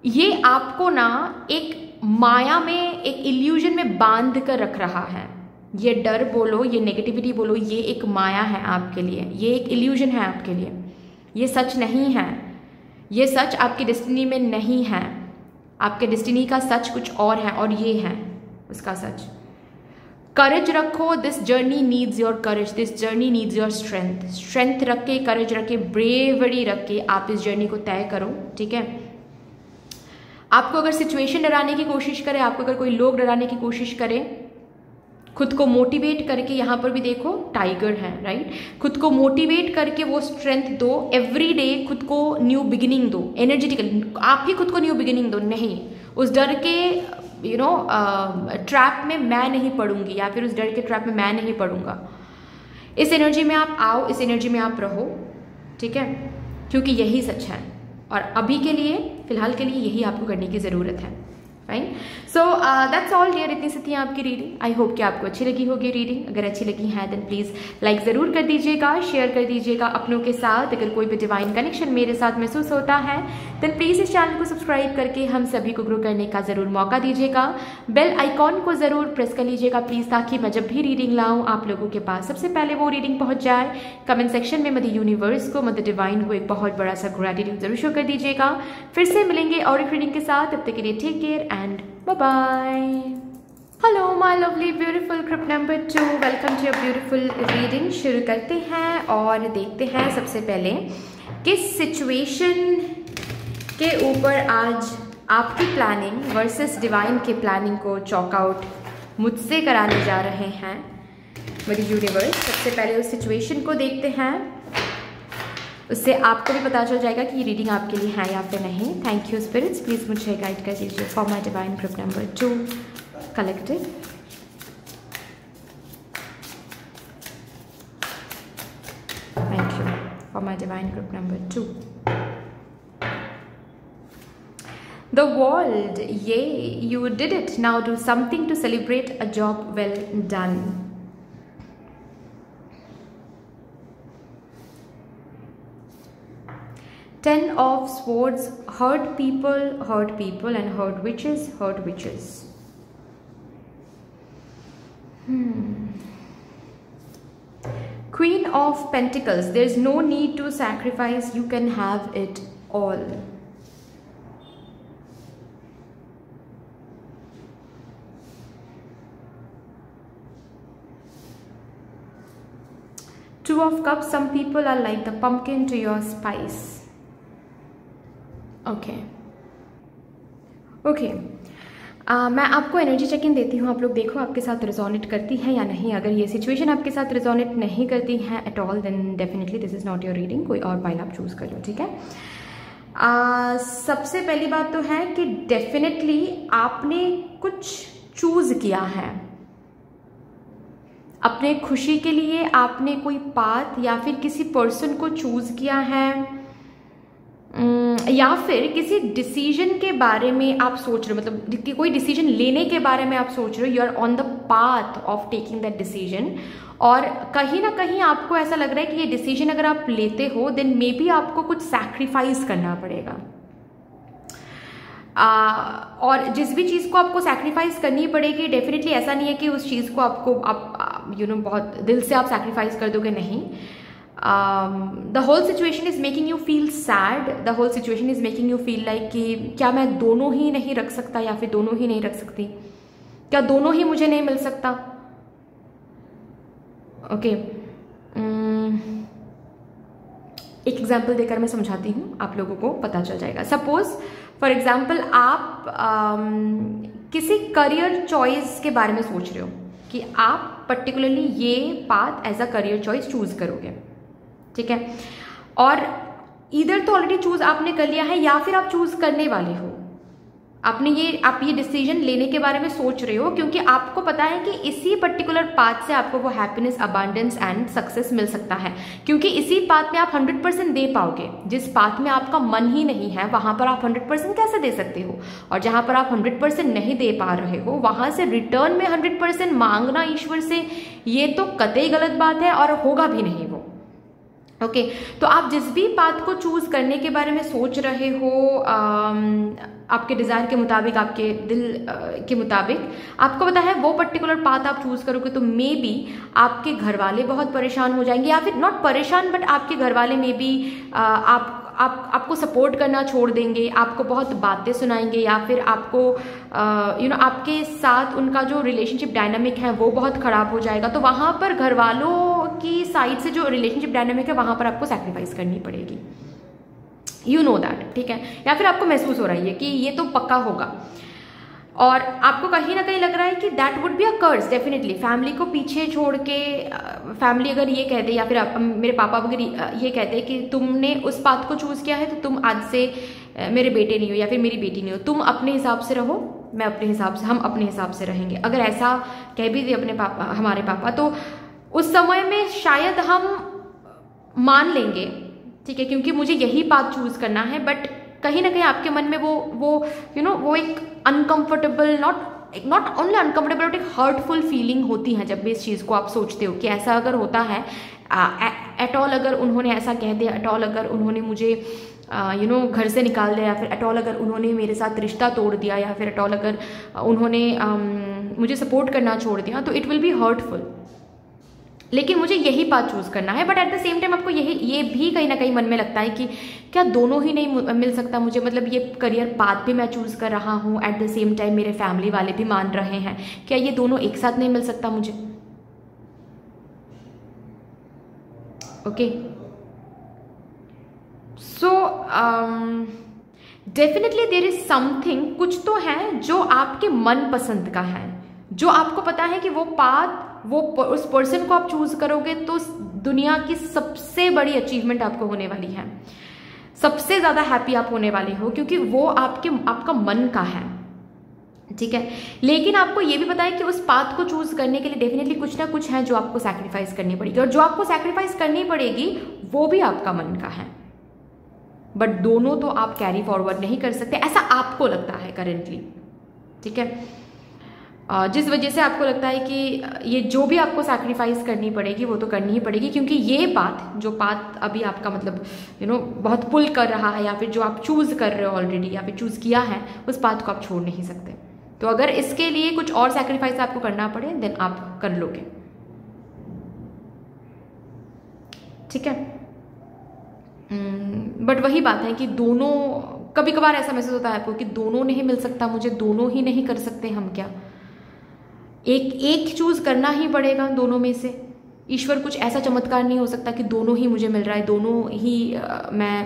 [SPEAKER 1] ये आपको ना एक माया में, एक इल्यूजन में बांध कर रख रहा है। ये डर बोलो, ये नेगेटिविटी बोलो, ये एक माया है आपके लिए, ये एक इल्यूजन है आपके लिए। ये सच नहीं है, ये सच आपकी डेस्टिनी में नहीं है। आपके डेस्टिनी का सच कुछ और है और ये है उसका सच। करेज रखो, this journey needs your courage, this journey needs your strength. Strength रख के, करेज रख के, ब्रेवरी रख के आप इस जर्नी को तय करो, ठीक है। आपको अगर सिचुएशन डराने की कोशिश करे, आपको अगर कोई लोग डराने की कोशिश करे, खुद को मोटिवेट करके, यहाँ पर भी देखो टाइगर है, राइट, खुद को मोटिवेट करके वो स्ट्रेंथ दो। एवरी डे खुद को न्यू बिगिनिंग दो, एनर्जेटिकल आप ही खुद को न्यू बिगिनिंग दो। नहीं उस डर के ट्रैप में मैं नहीं पड़ूंगी, या फिर उस डर के ट्रैप में मैं नहीं पड़ूंगा। इस एनर्जी में आप आओ, इस एनर्जी में आप रहो, ठीक है, क्योंकि यही सच है और अभी के लिए, फिलहाल के लिए यही आपको करने की ज़रूरत है। Fine, so that's all dear. इतनी सी थी आपकी रीडिंग। आई होप कि आपको अच्छी लगी होगी रीडिंग। अगर अच्छी लगी है देन प्लीज़ लाइक ज़रूर कर दीजिएगा, शेयर कर दीजिएगा अपनों के साथ। अगर कोई भी डिवाइन कनेक्शन मेरे साथ महसूस होता है देन प्लीज़ इस चैनल को सब्सक्राइब करके हम सभी को ग्रो करने का ज़रूर मौका दीजिएगा। बेल आइकॉन को ज़रूर प्रेस कर लीजिएगा प्लीज़, ताकि मैं जब भी रीडिंग लाऊँ आप लोगों के पास सबसे पहले वो रीडिंग पहुँच जाए। कमेंट सेक्शन में मदर यूनिवर्स को, मदर डिवाइन को एक बहुत बड़ा सा ग्रैटिट्यूड जरूर शो कर दीजिएगा। फिर से मिलेंगे और एक रीडिंग के साथ, तब तक के लिए take care and bye bye. Hello my lovely beautiful group number 2, welcome to your beautiful reading. शुरू करते हैं और देखते हैं सबसे पहले किस सिचुएशन के ऊपर आज आपकी प्लानिंग वर्सेस डिवाइन के प्लानिंग को चॉकआउट मुझसे कराने जा रहे हैं मेरी यूनिवर्स। सबसे पहले उस सिचुएशन को देखते हैं, उससे आपको भी पता चल जाएगा कि ये रीडिंग आपके लिए है या फिर नहीं। थैंक यू स्पिरिट्स, प्लीज़ मुझे गाइड कर दीजिए for my divine group number 2 collective. Thank you for my divine group number 2। The world, yay, you did it. Now do something to celebrate a job well done. Ten of Swords, hurt people and hurt witches. Queen of Pentacles, there's no need to sacrifice, you can have it all. Two of Cups, some people are like the pumpkin to your spice. Okay. मैं आपको energy check in देती हूँ, आप लोग देखो आपके साथ resonate करती है या नहीं। अगर ये सिचुएशन आपके साथ रिजोनेट नहीं करती है at all, then definitely this is not your reading. कोई और पाइल आप चूज़ कर लो, ठीक है। सबसे पहली बात तो है कि डेफिनेटली आपने कुछ चूज़ किया है अपने खुशी के लिए। आपने कोई पाथ या फिर किसी पर्सन को चूज किया है, या फिर किसी डिसीजन के बारे में आप सोच रहे हो, मतलब कि कोई डिसीजन लेने के बारे में आप सोच रहे हो। You are on the path of taking that decision, और कहीं ना कहीं आपको ऐसा लग रहा है कि ये डिसीजन अगर आप लेते हो देन मे बी आपको कुछ सैक्रिफाइस करना पड़ेगा। और जिस भी चीज़ को आपको सैक्रिफाइस करनी पड़ेगी, डेफिनेटली ऐसा नहीं है कि उस चीज़ को आपको आप बहुत दिल से आप सैक्रिफाइस कर दोगे, नहीं। The whole situation is making you feel sad, the whole situation is making you feel like कि क्या मैं दोनों ही नहीं रख सकता या फिर दोनों ही नहीं रख सकती, क्या दोनों ही मुझे नहीं मिल सकता। ओके, एक एग्जाम्पल देकर मैं समझाती हूँ, आप लोगों को पता चल जाएगा। सपोज फॉर एग्जाम्पल आप किसी करियर चॉइस के बारे में सोच रहे हो कि आप पर्टिकुलरली ये path as a career choice choose करोगे, ठीक है। और इधर तो ऑलरेडी चूज आपने कर लिया है या फिर आप चूज करने वाले हो। आप ये डिसीजन लेने के बारे में सोच रहे हो क्योंकि आपको पता है कि इसी पर्टिकुलर पाथ से आपको वो हैप्पीनेस, अबांडेंस एंड सक्सेस मिल सकता है, क्योंकि इसी पाथ में आप 100% दे पाओगे। जिस पाथ में आपका मन ही नहीं है वहां पर आप 100% कैसे दे सकते हो, और जहां पर आप 100% नहीं दे पा रहे हो वहां से रिटर्न में 100% मांगना ईश्वर से, ये तो कतई गलत बात है और होगा भी नहीं वो। ओके, तो आप जिस भी पाथ को चूज करने के बारे में सोच रहे हो, आपके डिजायर के मुताबिक, आपके दिल के मुताबिक, आपको पता है वो पर्टिकुलर पाथ आप चूज करोगे तो मे बी आपके घर वाले बहुत परेशान हो जाएंगे, या फिर नॉट परेशान बट आपके घर वाले मे बी आपको सपोर्ट करना छोड़ देंगे, आपको बहुत बातें सुनाएंगे, या फिर आपको आपके साथ उनका जो रिलेशनशिप डायनामिक है वो बहुत खराब हो जाएगा। तो वहां पर घर वालों की साइड से जो रिलेशनशिप डायनामिक है वहां पर आपको सैक्रिफाइस करनी पड़ेगी, यू नो दैट, ठीक है। या फिर आपको महसूस हो रही है कि ये तो पक्का होगा, और आपको कहीं ना कहीं लग रहा है कि that would be a curse definitely. Family को पीछे छोड़ के, फैमिली अगर ये कहते या फिर मेरे पापा अगर ये कहते कि तुमने उस पाथ को चूज किया है तो तुम आज से मेरे बेटे नहीं हो या फिर मेरी बेटी नहीं हो, तुम अपने हिसाब से रहो, मैं अपने हिसाब से, हम अपने हिसाब से रहेंगे। अगर ऐसा कह भी दिए हमारे पापा, तो उस समय में शायद हम मान लेंगे, ठीक है, क्योंकि मुझे यही पाथ चूज करना है। बट कहीं ना कहीं आपके मन में वो एक uncomfortable, not only uncomfortable but एक हर्टफुल फीलिंग होती है जब भी इस चीज को आप सोचते हो कि ऐसा अगर होता है, एट ऑल अगर उन्होंने ऐसा कह दिया, एट ऑल अगर उन्होंने मुझे घर से निकाल दिया, या फिर एट ऑल अगर उन्होंने मेरे साथ रिश्ता तोड़ दिया, या फिर एट ऑल अगर उन्होंने मुझे सपोर्ट करना छोड़ दिया, तो इट विल बी हर्टफुल। लेकिन मुझे यही पाथ चूज करना है, but at the same time आपको ये भी कहीं ना कहीं मन में लगता है कि क्या दोनों ही नहीं मिल सकता मुझे, मतलब ये करियर पाथ भी मैं चूज कर रहा हूँ, एट द सेम टाइम मेरे फैमिली वाले भी मान रहे हैं, क्या ये दोनों एक साथ नहीं मिल सकता मुझे। Okay, so definitely there is something, कुछ तो है जो आपके मन पसंद का है, जो आपको पता है कि वो पाथ, वो उस पर्सन को आप चूज करोगे तो दुनिया की सबसे बड़ी अचीवमेंट आपको होने वाली है, सबसे ज्यादा हैप्पी आप होने वाले हो, क्योंकि वो आपका मन का है, ठीक है। लेकिन आपको ये भी पता है कि उस पाथ को चूज करने के लिए डेफिनेटली कुछ ना कुछ है जो आपको सैक्रिफाइस करनी पड़ेगी, और जो आपको सैक्रिफाइस करनी पड़ेगी वो भी आपका मन का है, बट दोनों तो आप कैरी फॉरवर्ड नहीं कर सकते, ऐसा आपको लगता है करेंटली, ठीक है। जिस वजह से आपको लगता है कि ये जो भी आपको सैक्रिफाइस करनी पड़ेगी वो तो करनी ही पड़ेगी, क्योंकि ये पाथ, जो पाथ अभी आपका मतलब बहुत पुल कर रहा है, या फिर जो आप चूज कर रहे हो ऑलरेडी, या फिर चूज किया है, उस पाथ को आप छोड़ नहीं सकते। तो अगर इसके लिए कुछ और सैक्रिफाइस आपको करना पड़े देन आप कर लोगे, ठीक है। बट वही बात है कि दोनों, कभी कभार ऐसा महसूस होता है आपको कि दोनों नहीं मिल सकता मुझे, दोनों ही नहीं कर सकते हम क्या, एक चूज करना ही पड़ेगा दोनों में से। ईश्वर कुछ ऐसा चमत्कार नहीं हो सकता कि दोनों ही मुझे मिल रहा है, दोनों ही मैं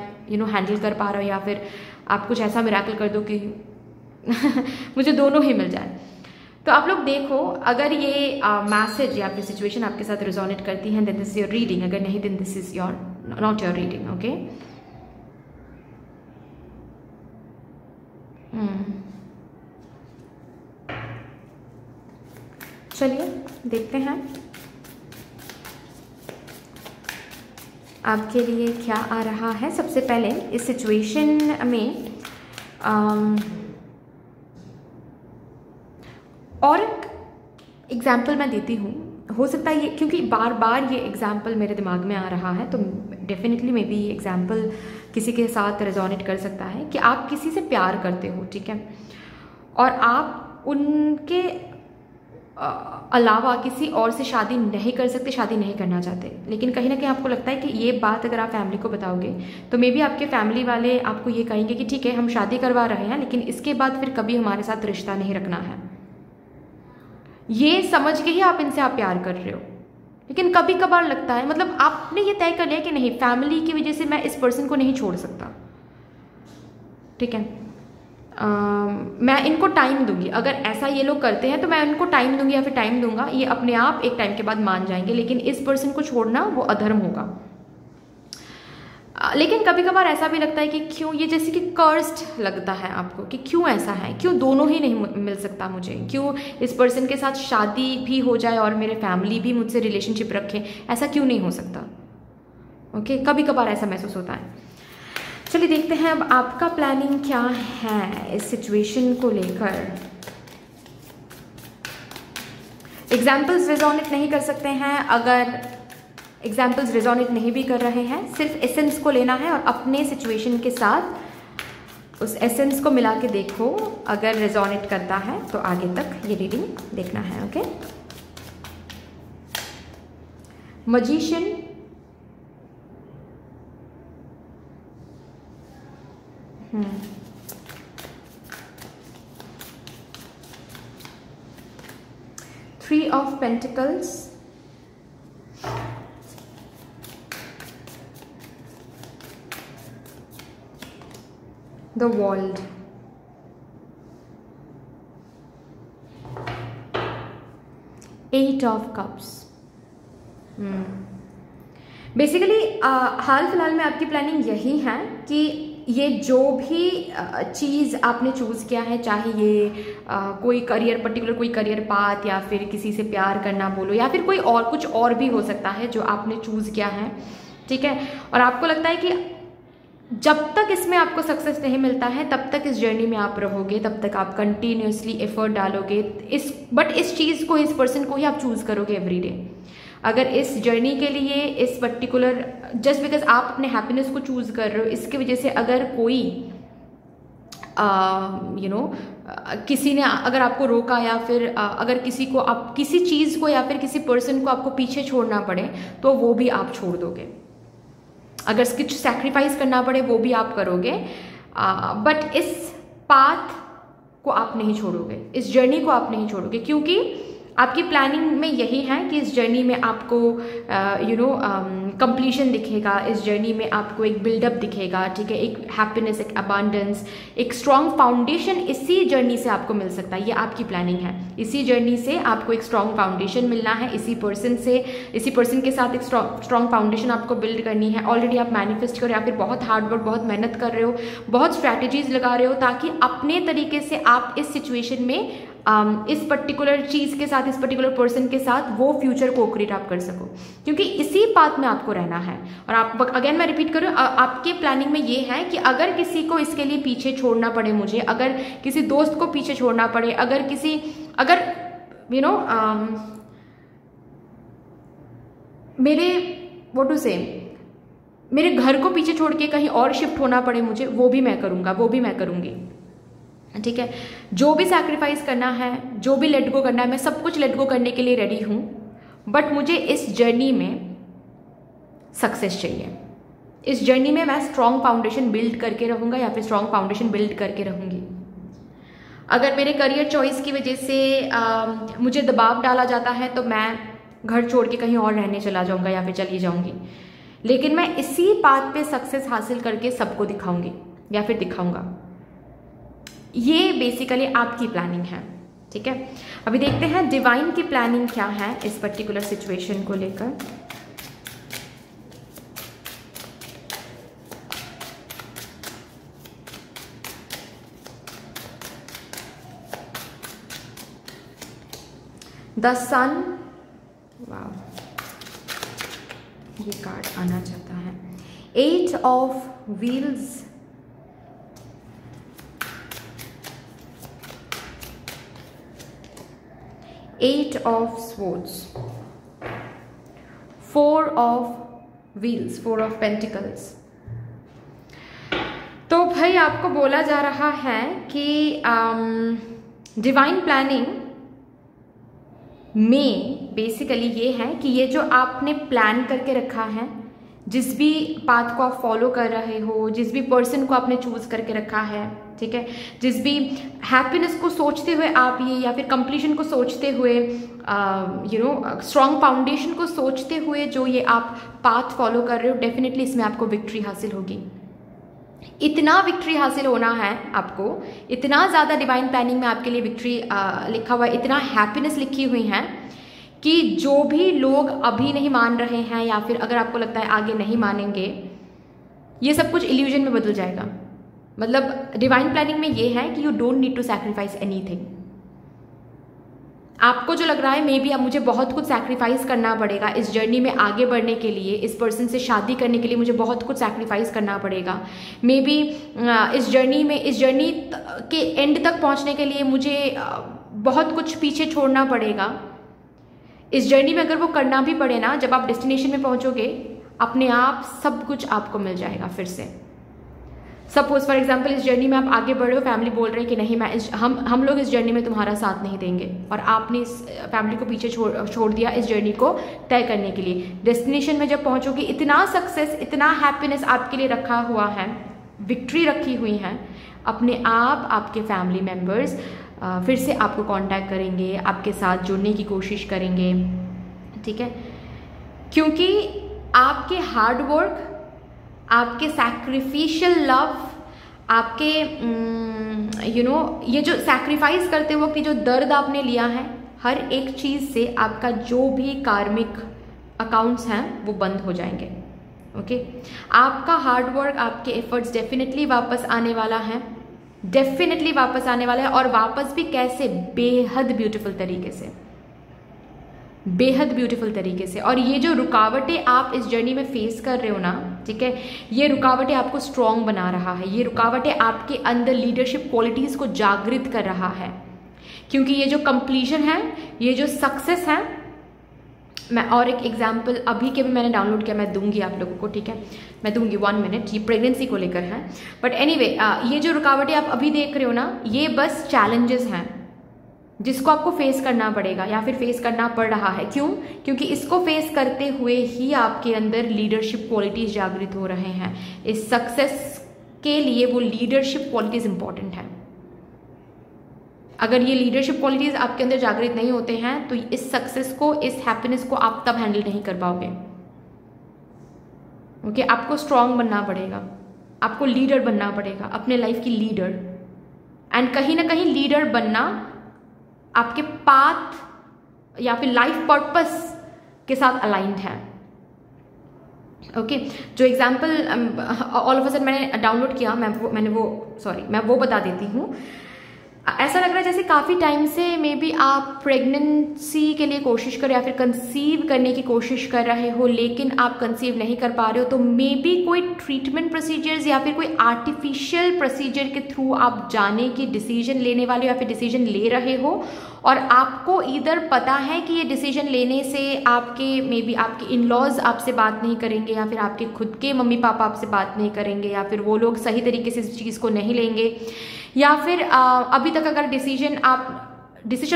[SPEAKER 1] हैंडल कर पा रहा हूँ, या फिर आप कुछ ऐसा मिराकल कर दो कि मुझे दोनों ही मिल जाए। तो आप लोग देखो, अगर ये मैसेज या फिर सिचुएशन आपके साथ रिजोनेट करती है then this is your reading, अगर नहीं then this is your not your reading, okay. चलिए देखते हैं आपके लिए क्या आ रहा है। सबसे पहले इस सिचुएशन में और एग्जाम्पल मैं देती हूँ, हो सकता है ये, क्योंकि बार बार ये एग्जाम्पल मेरे दिमाग में आ रहा है, तो डेफिनेटली मे बी ये एग्जाम्पल किसी के साथ रेजोनेट कर सकता है कि आप किसी से प्यार करते हो, ठीक है, और आप उनके अलावा किसी और से शादी नहीं कर सकते, शादी नहीं करना चाहते, लेकिन कहीं ना कहीं आपको लगता है कि ये बात अगर आप फैमिली को बताओगे तो मे बी आपके फैमिली वाले आपको ये कहेंगे कि ठीक है हम शादी करवा रहे हैं, लेकिन इसके बाद फिर कभी हमारे साथ रिश्ता नहीं रखना है। ये समझ के ही आप इनसे आप प्यार कर रहे हो, लेकिन कभी कभार लगता है, मतलब आपने ये तय कर लिया कि नहीं, फैमिली की वजह से मैं इस पर्सन को नहीं छोड़ सकता, ठीक है, मैं इनको टाइम दूंगी। अगर ऐसा ये लोग करते हैं तो मैं इनको टाइम दूंगी या फिर टाइम दूंगा, ये अपने आप एक टाइम के बाद मान जाएंगे, लेकिन इस पर्सन को छोड़ना वो अधर्म होगा। लेकिन कभी कभार ऐसा भी लगता है कि क्यों, ये जैसे कि कर्स्ड लगता है आपको कि क्यों ऐसा है, क्यों दोनों ही नहीं मिल सकता मुझे, क्यों इस पर्सन के साथ शादी भी हो जाए और मेरे फैमिली भी मुझसे रिलेशनशिप रखे, ऐसा क्यों नहीं हो सकता, ओके। कभी कभार ऐसा महसूस होता है। चलिए देखते हैं अब आपका प्लानिंग क्या है इस सिचुएशन को लेकर। एग्जाम्पल्स रिजोनेट नहीं कर सकते हैं, अगर एग्जाम्पल्स रिजोनेट नहीं भी कर रहे हैं, सिर्फ एसेंस को लेना है और अपने सिचुएशन के साथ उस एसेंस को मिला के देखो, अगर रिजोनेट करता है तो आगे तक ये रीडिंग देखना है, okay. Magician, Three of Pentacles, the World, Eight of Cups। Basically हाल फिलहाल में आपकी प्लानिंग यही है कि ये जो भी चीज़ आपने चूज़ किया है, चाहे ये कोई करियर, पर्टिकुलर कोई करियर पाथ, या फिर किसी से प्यार करना बोलो, या फिर कोई और कुछ और भी हो सकता है जो आपने चूज़ किया है, ठीक है, और आपको लगता है कि जब तक इसमें आपको सक्सेस नहीं मिलता है तब तक इस जर्नी में आप रहोगे, तब तक आप कंटिन्यूसली एफर्ट डालोगे, बट इस चीज़ को, इस पर्सन को ही आप चूज़ करोगे एवरीडे। अगर इस जर्नी के लिए, इस पर्टिकुलर, जस्ट बिकॉज आप अपने हैप्पीनेस को चूज कर रहे हो, इसकी वजह से अगर कोई किसी ने अगर आपको रोका, या फिर अगर किसी को, आप किसी चीज़ को या फिर किसी पर्सन को आपको पीछे छोड़ना पड़े तो वो भी आप छोड़ दोगे, अगर कुछ सैक्रिफाइस करना पड़े वो भी आप करोगे, बट इस पाथ को आप नहीं छोड़ोगे, इस जर्नी को आप नहीं छोड़ोगे, क्योंकि आपकी प्लानिंग में यही है कि इस जर्नी में आपको कंप्लीशन दिखेगा, इस जर्नी में आपको एक बिल्डअप दिखेगा, ठीक है, एक हैप्पीनेस, एक अबांडेंस, एक स्ट्रॉन्ग फाउंडेशन इसी जर्नी से आपको मिल सकता है। ये आपकी प्लानिंग है। इसी जर्नी से आपको एक स्ट्रॉन्ग फाउंडेशन मिलना है, इसी पर्सन के साथ एक स्ट्रॉन्ग फाउंडेशन आपको बिल्ड करनी है। ऑलरेडी आप मैनिफेस्ट करो या फिर बहुत हार्डवर्क, बहुत मेहनत कर रहे हो, बहुत स्ट्रैटेजीज लगा रहे हो, ताकि अपने तरीके से आप इस सिचुएशन में इस पर्टिकुलर चीज के साथ, इस पर्टिकुलर पर्सन के साथ वो फ्यूचर को क्रिएट आप कर सको, क्योंकि इसी पाथ में आपको रहना है। और आप अगेन मैं रिपीट करूँ, आपके प्लानिंग में ये है कि अगर किसी को इसके लिए पीछे छोड़ना पड़े, मुझे अगर किसी दोस्त को पीछे छोड़ना पड़े, अगर मेरे घर को पीछे छोड़ के कहीं और शिफ्ट होना पड़े मुझे, वो भी मैं करूँगा, वो भी मैं करूँगी, ठीक है। जो भी सैक्रिफाइस करना है, जो भी लेट गो करना है, मैं सब कुछ लेट गो करने के लिए रेडी हूँ, बट मुझे इस जर्नी में सक्सेस चाहिए। इस जर्नी में मैं स्ट्रॉन्ग फाउंडेशन बिल्ड करके रहूँगा या फिर स्ट्रॉन्ग फाउंडेशन बिल्ड करके रहूँगी। अगर मेरे करियर चॉइस की वजह से मुझे दबाव डाला जाता है तो मैं घर छोड़ के कहीं और रहने चला जाऊँगा या फिर चली जाऊँगी, लेकिन मैं इसी बात पे सक्सेस हासिल करके सबको दिखाऊंगी या फिर दिखाऊंगा। ये बेसिकली आपकी प्लानिंग है, ठीक है। अभी देखते हैं डिवाइन की प्लानिंग क्या है इस पर्टिकुलर सिचुएशन को लेकर। द सन, वाव, ये कार्ड आना चाहता है। 8 of wheels, Eight of swords, 4 of wheels, 4 of pentacles। तो भाई आपको बोला जा रहा है कि डिवाइन प्लानिंग में बेसिकली ये है कि ये जो आपने प्लान करके रखा है, जिस भी पाथ को आप फॉलो कर रहे हो, जिस भी पर्सन को आपने चूज करके रखा है, ठीक है, जिस भी हैप्पीनेस को सोचते हुए आप ये, या फिर कंप्लीशन को सोचते हुए, स्ट्रॉन्ग फाउंडेशन को सोचते हुए जो ये आप पाथ फॉलो कर रहे हो, डेफिनेटली इसमें आपको विक्ट्री हासिल होगी। इतना विक्ट्री हासिल होना है आपको, इतना ज़्यादा डिवाइन प्लानिंग में आपके लिए विक्ट्री लिखा हुआ है, इतना हैप्पीनेस लिखी हुई है कि जो भी लोग अभी नहीं मान रहे हैं या फिर अगर आपको लगता है आगे नहीं मानेंगे, ये सब कुछ इल्यूजन में बदल जाएगा। मतलब डिवाइन प्लानिंग में ये है कि you don't need to sacrifice anything. आपको जो लग रहा है मे बी अब मुझे बहुत कुछ सैक्रिफाइस करना पड़ेगा इस जर्नी में आगे बढ़ने के लिए, इस पर्सन से शादी करने के लिए मुझे बहुत कुछ सैक्रिफाइस करना पड़ेगा, मे बी इस जर्नी के एंड तक पहुंचने के लिए मुझे बहुत कुछ पीछे छोड़ना पड़ेगा। इस जर्नी में अगर वो करना भी पड़े ना, जब आप डेस्टिनेशन में पहुंचोगे अपने आप सब कुछ आपको मिल जाएगा फिर से। सपोज फॉर एग्जाम्पल इस जर्नी में आप आगे बढ़ रहे हो, फैमिली बोल रहे हैं कि नहीं हम लोग इस जर्नी में तुम्हारा साथ नहीं देंगे, और आपने इस फैमिली को पीछे छोड़ दिया इस जर्नी को तय करने के लिए। डेस्टिनेशन में जब पहुंचोगे इतना सक्सेस, इतना हैप्पीनेस आपके लिए रखा हुआ है, विक्ट्री रखी हुई है, अपने आप आपके फैमिली मेम्बर्स फिर से आपको कांटेक्ट करेंगे, आपके साथ जुड़ने की कोशिश करेंगे, ठीक है, क्योंकि आपके हार्ड वर्क, आपके सैक्रिफिशियल लव, आपके ये जो सैक्रिफाइस करते वक्त ये जो दर्द आपने लिया है, हर एक चीज़ से आपका जो भी कार्मिक अकाउंट्स हैं वो बंद हो जाएंगे। ओके, आपका हार्ड वर्क, आपके एफर्ट्स डेफिनेटली वापस आने वाला है, डेफिनेटली वापस आने वाला है। और वापस भी कैसे? बेहद ब्यूटीफुल तरीके से, बेहद ब्यूटीफुल तरीके से। और ये जो रुकावटें आप इस जर्नी में फेस कर रहे हो ना, ठीक है, ये रुकावटें आपको स्ट्रॉन्ग बना रहा है, ये रुकावटें आपके अंदर लीडरशिप क्वालिटीज को जागृत कर रहा है, क्योंकि ये जो कंप्लीशन है, ये जो सक्सेस है, मैं और एक एग्जाम्पल अभी के भी मैंने डाउनलोड किया, मैं दूंगी आप लोगों को, ठीक है, मैं दूंगी 1 मिनट, ये प्रेगनेंसी को लेकर है। बट एनीवे, ये जो रुकावटें आप अभी देख रहे हो ना, ये बस चैलेंजेस हैं जिसको आपको फेस करना पड़ेगा या फिर फेस करना पड़ रहा है। क्यों? क्योंकि इसको फेस करते हुए ही आपके अंदर लीडरशिप क्वालिटीज जागृत हो रहे हैं। इस सक्सेस के लिए वो लीडरशिप क्वालिटीज इंपॉर्टेंट है। अगर ये लीडरशिप क्वालिटीज आपके अंदर जागृत नहीं होते हैं तो इस सक्सेस को, इस हैप्पीनेस को आप तब हैंडल नहीं कर पाओगे। ओके, आपको स्ट्रांग बनना पड़ेगा, आपको लीडर बनना पड़ेगा, अपने लाइफ की लीडर। एंड कहीं ना कहीं लीडर बनना आपके पाथ या फिर लाइफ पर्पस के साथ अलाइंड है। ओके, जो example all of a sudden मैंने डाउनलोड किया, मैं वो बता देती हूँ। ऐसा लग रहा है जैसे काफ़ी टाइम से मे बी आप प्रेगनेंसी के लिए कोशिश कर या फिर कंसीव करने की कोशिश कर रहे हो, लेकिन आप कंसीव नहीं कर पा रहे हो। तो मे बी कोई ट्रीटमेंट प्रोसीजर्स या फिर कोई आर्टिफिशियल प्रोसीजर के थ्रू आप जाने की डिसीजन लेने वाले हो या फिर डिसीजन ले रहे हो, और आपको इधर पता है कि ये डिसीजन लेने से आपके मे बी आपके इन लॉज आपसे बात नहीं करेंगे, या फिर आपके खुद के मम्मी पापा आपसे बात नहीं करेंगे, या फिर वो लोग सही तरीके से इस चीज़ को नहीं लेंगे, या फिर अभी तक अगर डिसीजन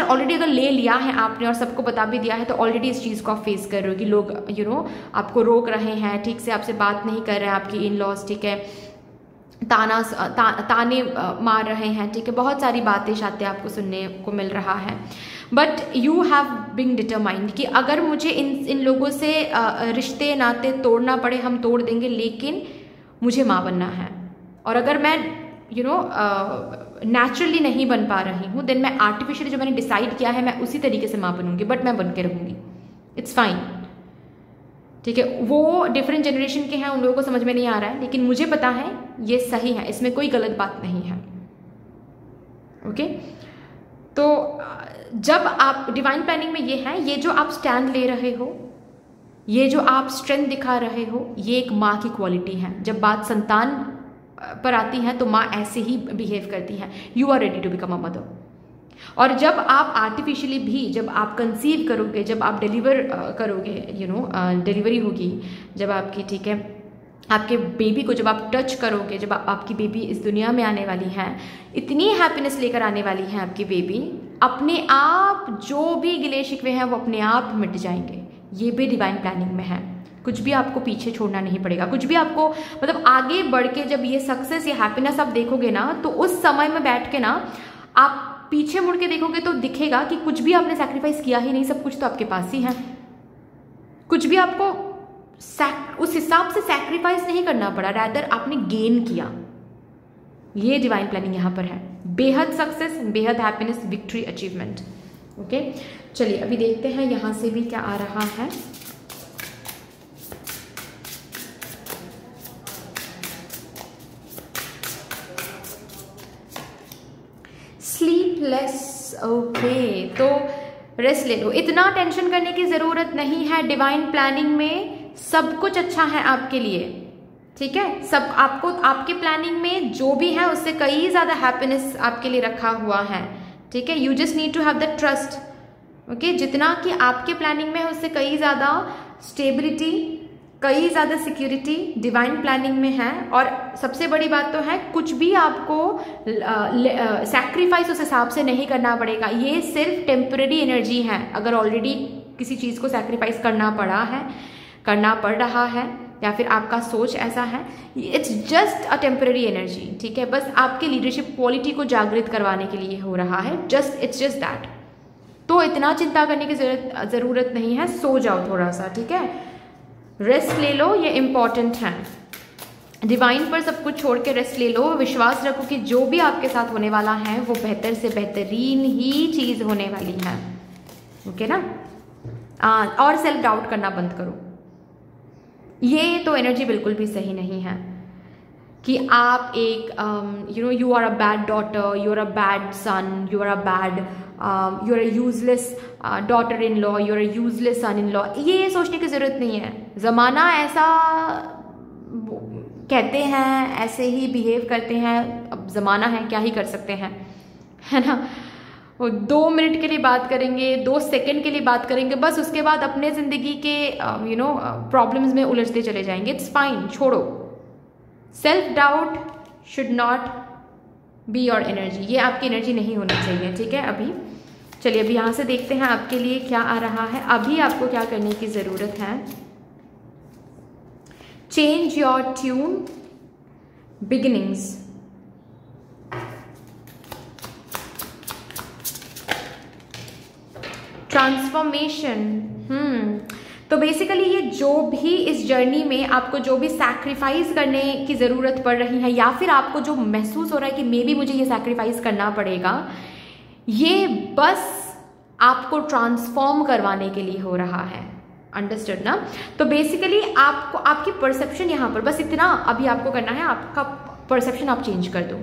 [SPEAKER 1] ऑलरेडी अगर ले लिया है आपने और सबको बता भी दिया है, तो ऑलरेडी इस चीज़ को आप फेस कर रहे हो कि लोग आपको रोक रहे हैं, ठीक से आपसे बात नहीं कर रहे हैं आपकी इन लॉज, ठीक है, ताने मार रहे हैं, ठीक है, बहुत सारी बातें शातें आपको सुनने को मिल रहा है। But you have been determined कि अगर मुझे इन लोगों से रिश्ते नाते तोड़ना पड़े हम तोड़ देंगे, लेकिन मुझे माँ बनना है। और अगर मैं नेचुरली नहीं बन पा रही हूँ, देन मैं आर्टिफिशियली जो मैंने डिसाइड किया है मैं उसी तरीके से माँ बनूंगी, बट मैं बन के रहूँगी, इट्स फाइन, ठीक है। वो डिफरेंट जनरेशन के हैं, उन लोगों को समझ में नहीं आ रहा है, लेकिन मुझे पता है ये सही है, इसमें कोई गलत बात नहीं है। ओके, तो जब आप डिवाइन प्लानिंग में ये है, ये जो आप स्टैंड ले रहे हो, ये जो आप स्ट्रेंथ दिखा रहे हो, ये एक माँ की क्वालिटी है। जब बात संतान पर आती है तो माँ ऐसे ही बिहेव करती है, you are ready to become a mother. और जब आप आर्टिफिशियली भी, जब आप कंसीव करोगे, जब आप डिलीवर करोगे, डिलीवरी होगी जब आपकी, ठीक है, आपके बेबी को जब आप टच करोगे, जब आपकी बेबी इस दुनिया में आने वाली है, इतनी हैप्पीनेस लेकर आने वाली है आपकी बेबी, अपने आप जो भी गिले शिकवे हैं वो अपने आप मिट जाएंगे। ये भी डिवाइन प्लानिंग में है। कुछ भी आपको पीछे छोड़ना नहीं पड़ेगा, कुछ भी आपको, मतलब आगे बढ़ के जब ये सक्सेस, ये हैप्पीनेस आप देखोगे ना, तो उस समय में बैठ के ना आप पीछे मुड़ के देखोगे तो दिखेगा कि कुछ भी आपने सैक्रिफाइस किया ही नहीं, सब कुछ तो आपके पास ही है। कुछ भी आपको उस हिसाब से सैक्रिफाइस नहीं करना पड़ा, रैदर आपने गेन किया। ये डिवाइन प्लानिंग यहां पर है। बेहद सक्सेस, बेहद हैप्पीनेस, विक्ट्री, अचीवमेंट। ओके, चलिए अभी देखते हैं यहां से भी क्या आ रहा है। स्लीपलेस, ओके, तो रेस्ट ले लो, इतना टेंशन करने की जरूरत नहीं है। डिवाइन प्लानिंग में सब कुछ अच्छा है आपके लिए, ठीक है। सब आपको, आपके प्लानिंग में जो भी है उससे कई ज्यादा हैप्पीनेस आपके लिए रखा हुआ है, ठीक है। You just need to have the trust, okay. जितना कि आपके प्लानिंग में है उससे कई ज्यादा स्टेबिलिटी, कई ज्यादा सिक्योरिटी डिवाइन प्लानिंग में है। और सबसे बड़ी बात तो है, कुछ भी आपको सैक्रिफाइस उस हिसाब से नहीं करना पड़ेगा। ये सिर्फ टेम्पररी एनर्जी है। अगर ऑलरेडी किसी चीज को सैक्रिफाइस करना पड़ा है, करना पड़ रहा है, या फिर आपका सोच ऐसा है, it's just a temporary energy, ठीक है। बस आपके लीडरशिप क्वालिटी को जागृत करवाने के लिए हो रहा है, इट्स जस्ट दैट। तो इतना चिंता करने की जरूरत नहीं है, सो जाओ थोड़ा सा, ठीक है, रेस्ट ले लो, ये इंपॉर्टेंट है। डिवाइन पर सब कुछ छोड़ के रेस्ट ले लो। विश्वास रखो कि जो भी आपके साथ होने वाला है वो बेहतर से बेहतरीन ही चीज होने वाली है, ओके ना। और सेल्फ डाउट करना बंद करो। ये तो एनर्जी बिल्कुल भी सही नहीं है कि आप एक you are a bad daughter, you are a bad son, you are a bad, you are a useless daughter in law, you are a useless son in law. ये सोचने की जरूरत नहीं है। जमाना ऐसा कहते हैं, ऐसे ही बिहेव करते हैं, अब जमाना है, क्या ही कर सकते हैं, है ना। वो 2 मिनट के लिए बात करेंगे, 2 सेकंड के लिए बात करेंगे, बस उसके बाद अपने जिंदगी के प्रॉब्लम्स में उलझते चले जाएंगे। इट्स फाइन, छोड़ो। Self doubt should not be your energy, ये आपकी एनर्जी नहीं होनी चाहिए, ठीक है। अभी चलिए, अभी यहां से देखते हैं आपके लिए क्या आ रहा है। अभी आपको क्या करने की जरूरत है। Change your tune, beginnings. Transformation. तो बेसिकली ये जो भी इस जर्नी में आपको जो भी सैक्रिफाइस करने की ज़रूरत पड़ रही है, या फिर आपको जो महसूस हो रहा है कि मे बी मुझे ये सैक्रिफाइस करना पड़ेगा, ये बस आपको ट्रांसफॉर्म करवाने के लिए हो रहा है। अंडरस्टूड ना? तो बेसिकली आपको आपकी परसेप्शन यहाँ पर बस इतना अभी आपको करना है, आपका परसेप्शन आप चेंज कर दो।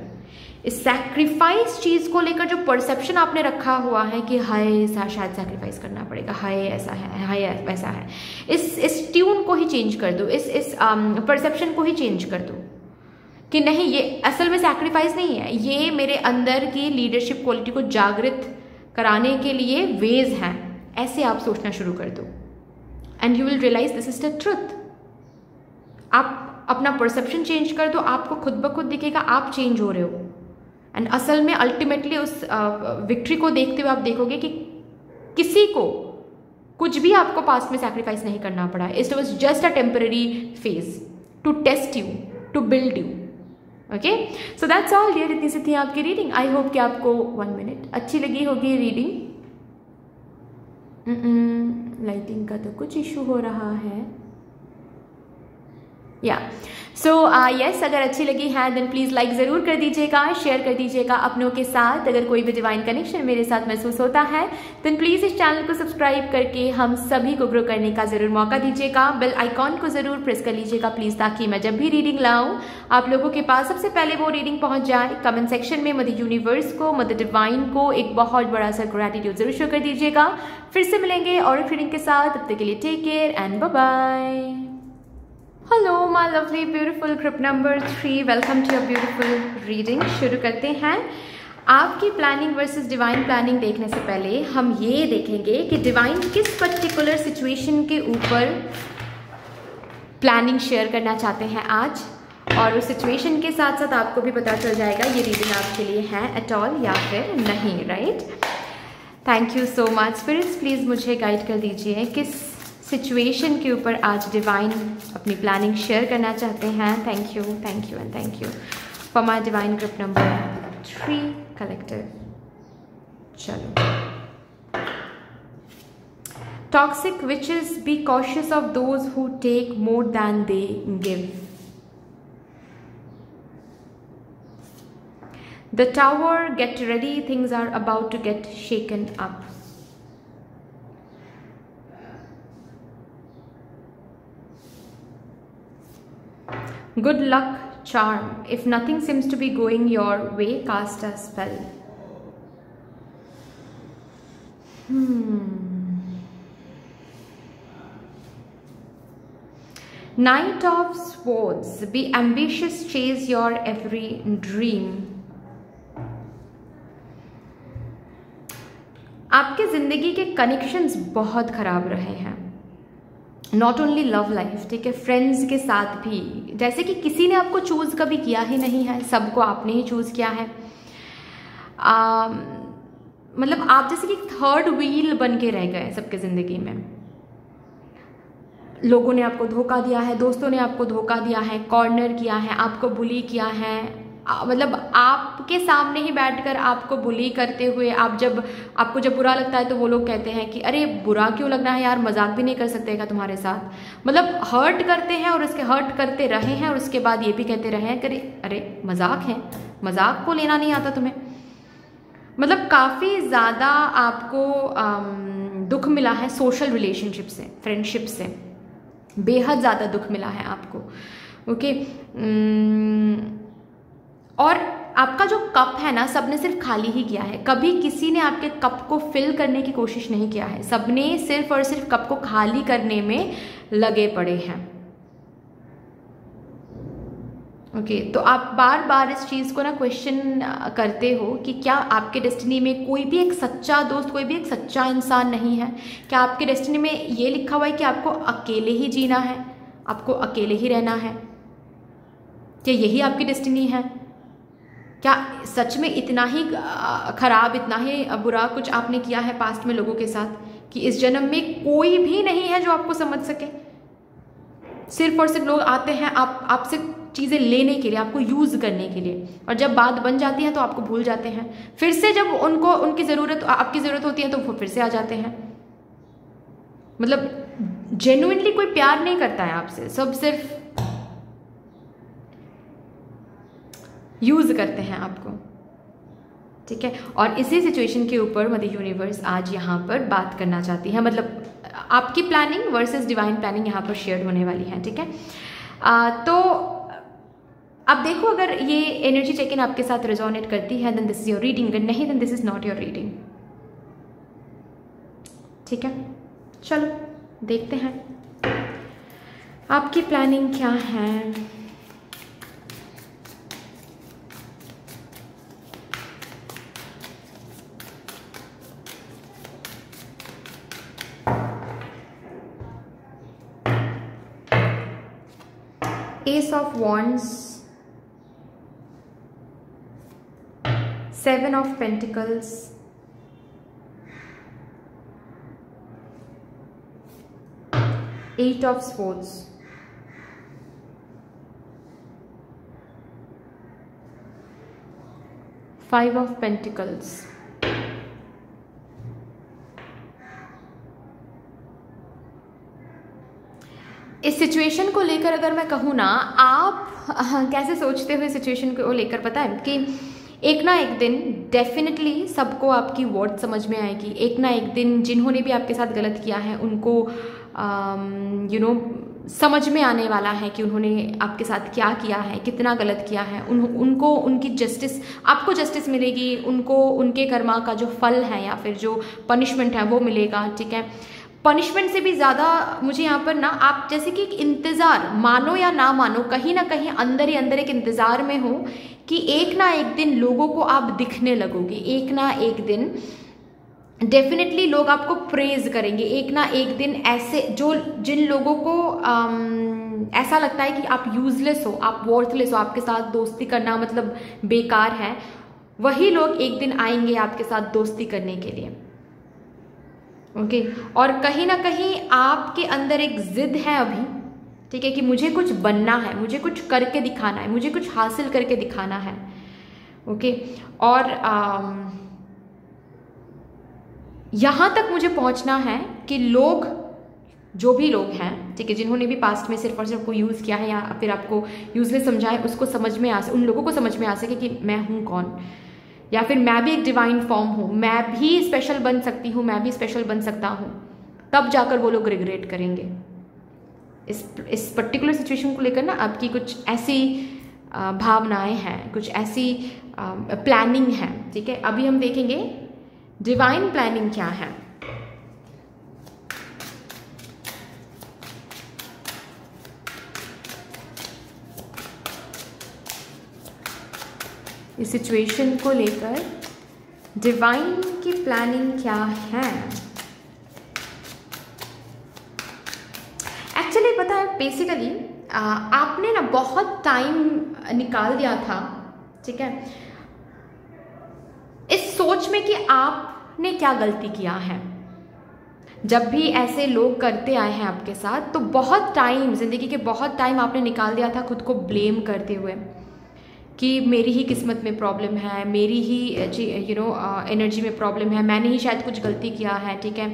[SPEAKER 1] इस सैक्रिफाइस चीज़ को लेकर जो परसेप्शन आपने रखा हुआ है कि हाय शायद सैक्रिफाइस करना पड़ेगा, हाय ऐसा है, हाय वैसा है, इस ट्यून को ही चेंज कर दो, इस परसेप्शन को ही चेंज कर दो कि नहीं, ये असल में सैक्रिफाइस नहीं है, ये मेरे अंदर की लीडरशिप क्वालिटी को जागृत कराने के लिए वेज हैं। ऐसे आप सोचना शुरू कर दो and you will realise this is the truth. आप अपना परसेप्शन चेंज कर दो, आपको खुद ब खुद दिखेगा आप चेंज हो रहे हो। एंड असल में अल्टीमेटली उस विक्ट्री को देखते हुए आप देखोगे कि किसी को कुछ भी आपको पास्ट में सैक्रिफाइस नहीं करना पड़ा। It was just a temporary phase to test you, to build you. Okay, so that's all dear. इतनी सी थी आपकी रीडिंग। आई होप कि आपको 1 मिनट अच्छी लगी होगी रीडिंग। लाइटिंग का तो कुछ इशू हो रहा है या सो यस, अगर अच्छी लगी है देन प्लीज़ लाइक ज़रूर कर दीजिएगा, शेयर कर दीजिएगा अपनों के साथ। अगर कोई भी डिवाइन कनेक्शन मेरे साथ महसूस होता है देन प्लीज़ इस चैनल को सब्सक्राइब करके हम सभी को ग्रो करने का ज़रूर मौका दीजिएगा। बेल आइकॉन को ज़रूर प्रेस कर लीजिएगा प्लीज़, ताकि मैं जब भी रीडिंग लाऊं आप लोगों के पास सबसे पहले वो रीडिंग पहुंच जाए। कमेंट सेक्शन में मदर यूनिवर्स को, मदर डिवाइन को एक बहुत बड़ा सा ग्रैटिट्यूड जरूर शो कर दीजिएगा। फिर से मिलेंगे और रीडिंग के साथ, तब तक के लिए take care and bye bye. Hello my lovely beautiful group number 3, welcome to your beautiful reading. शुरू करते हैं। आपकी प्लानिंग वर्सेस डिवाइन प्लानिंग देखने से पहले हम ये देखेंगे कि डिवाइन किस पर्टिकुलर सिचुएशन के ऊपर प्लानिंग शेयर करना चाहते हैं आज, और उस सिचुएशन के साथ साथ आपको भी पता चल जाएगा ये रीडिंग आपके लिए है एट ऑल या फिर नहीं। Right, thank you so much spirits. Please मुझे गाइड कर दीजिए किस सिचुएशन के ऊपर आज डिवाइन अपनी प्लानिंग शेयर करना चाहते हैं। Thank you and thank you for my divine group number 3 collective. चलो, toxic witches, be cautious of those who take more than they give. The tower, get ready, things are about to get shaken up. Good luck charm. If nothing seems to be going your way, cast a spell. Knight of Swords. Be ambitious, chase your every dream. आपके जिंदगी के connections बहुत खराब रहे हैं, not only love life, ठीक है, friends के साथ भी। जैसे कि किसी ने आपको चूज़ कभी किया ही नहीं है, सबको आपने ही चूज़ किया है। मतलब आप जैसे कि थर्ड व्हील बन के रह गए सबके ज़िंदगी में। लोगों ने आपको धोखा दिया है, दोस्तों ने आपको धोखा दिया है, कॉर्नर किया है, आपको बुली किया है। मतलब आपके सामने ही बैठकर आपको बुली करते हुए, आपको जब बुरा लगता है तो वो लोग कहते हैं कि अरे बुरा क्यों लगना है यार, मजाक भी नहीं कर सकते क्या तुम्हारे साथ। मतलब हर्ट करते हैं और उसके हर्ट करते रहे हैं और उसके बाद ये भी कहते रहे हैं कि अरे मजाक है, मजाक को लेना नहीं आता तुम्हें। मतलब काफ़ी ज़्यादा आपको दुख मिला है सोशल रिलेशनशिप से, फ्रेंडशिप से, बेहद ज़्यादा दुख मिला है आपको। ओके, और आपका जो कप है ना, सबने सिर्फ खाली ही किया है, कभी किसी ने आपके कप को फिल करने की कोशिश नहीं किया है। सबने सिर्फ और सिर्फ कप को खाली करने में लगे पड़े हैं। ओके, तो आप बार बार इस चीज़ को ना क्वेश्चन करते हो कि क्या आपके डेस्टिनी में कोई भी एक सच्चा दोस्त, कोई भी एक सच्चा इंसान नहीं है? क्या आपके डेस्टिनी में ये लिखा हुआ है कि आपको अकेले ही जीना है, आपको अकेले ही रहना है? क्या यही आपकी डेस्टिनी है? क्या सच में इतना ही खराब, इतना ही बुरा कुछ आपने किया है पास्ट में लोगों के साथ कि इस जन्म में कोई भी नहीं है जो आपको समझ सके? सिर्फ और सिर्फ लोग आते हैं आपसे चीज़ें लेने के लिए, आपको यूज़ करने के लिए, और जब बात बन जाती है तो आपको भूल जाते हैं। फिर से जब उनको उनकी ज़रूरत, आपकी ज़रूरत होती है तो वो फिर से आ जाते हैं। मतलब जेन्युइनली कोई प्यार नहीं करता है आपसे, सब सिर्फ यूज करते हैं आपको, ठीक है। और इसी सिचुएशन के ऊपर मदर यूनिवर्स आज यहाँ पर बात करना चाहती है, मतलब आपकी प्लानिंग वर्सेस डिवाइन प्लानिंग यहाँ पर शेयर होने वाली है, ठीक है। तो अब देखो, अगर ये एनर्जी चेक इन आपके साथ रेजोनेट करती है then this is your reading, अगर नहीं then this is not your reading, ठीक है। चलो देखते हैं आपकी प्लानिंग क्या है। Ace of Wands, Seven of Pentacles, Eight of Swords, Five of Pentacles, इस सिचुएशन को लेकर अगर मैं कहूँ ना, आप कैसे सोचते हुए सिचुएशन को लेकर, पता है कि एक ना एक दिन डेफिनेटली सबको आपकी वर्ड समझ में आएगी। एक ना एक दिन जिन्होंने भी आपके साथ गलत किया है उनको समझ में आने वाला है कि उन्होंने आपके साथ क्या किया है, कितना गलत किया है। उनको उनकी जस्टिस, आपको जस्टिस मिलेगी, उनको उनके कर्मा का जो फल है या फिर जो पनिशमेंट है वो मिलेगा, ठीक है। पनिशमेंट से भी ज़्यादा मुझे यहाँ पर ना, आप जैसे कि एक इंतज़ार, मानो या ना मानो, कहीं ना कहीं अंदर ही अंदर एक इंतज़ार में हो कि एक ना एक दिन लोगों को आप दिखने लगोगे, एक ना एक दिन डेफिनेटली लोग आपको प्रेज करेंगे। एक ना एक दिन ऐसे जिन लोगों को ऐसा लगता है कि आप यूजलेस हो, आप वर्थलेस हो, आपके साथ दोस्ती करना मतलब बेकार है, वही लोग एक दिन आएंगे आपके साथ दोस्ती करने के लिए, ओके। और कहीं ना कहीं आपके अंदर एक जिद है अभी, ठीक है, कि मुझे कुछ बनना है, मुझे कुछ करके दिखाना है, मुझे कुछ हासिल करके दिखाना है, ओके। और यहाँ तक मुझे पहुँचना है कि लोग, जो भी लोग हैं, ठीक है, जिन्होंने भी पास्ट में सिर्फ और सिर्फ को यूज़ किया है या फिर आपको यूजलेस समझा है, उसको समझ में आ सके, उन लोगों को समझ में आ सके कि मैं हूँ कौन, या फिर मैं भी एक डिवाइन फॉर्म हूँ, मैं भी स्पेशल बन सकती हूँ, मैं भी स्पेशल बन सकता हूँ, तब जाकर वो लोग रिग्रेट करेंगे। इस पर्टिकुलर सिचुएशन को लेकर ना आपकी कुछ ऐसी भावनाएं हैं, कुछ ऐसी प्लानिंग है, ठीक है। अभी हम देखेंगे डिवाइन प्लानिंग क्या है। इस सिचुएशन को लेकर डिवाइन की प्लानिंग क्या है। एक्चुअली पता है, बेसिकली आपने ना बहुत टाइम निकाल दिया था, ठीक है, इस सोच में कि आपने क्या गलती किया है। जब भी ऐसे लोग करते आए हैं आपके साथ, तो बहुत टाइम, जिंदगी के बहुत टाइम आपने निकाल दिया था खुद को ब्लेम करते हुए कि मेरी ही किस्मत में प्रॉब्लम है, मेरी ही एनर्जी में प्रॉब्लम है, मैंने ही शायद कुछ गलती किया है, ठीक है।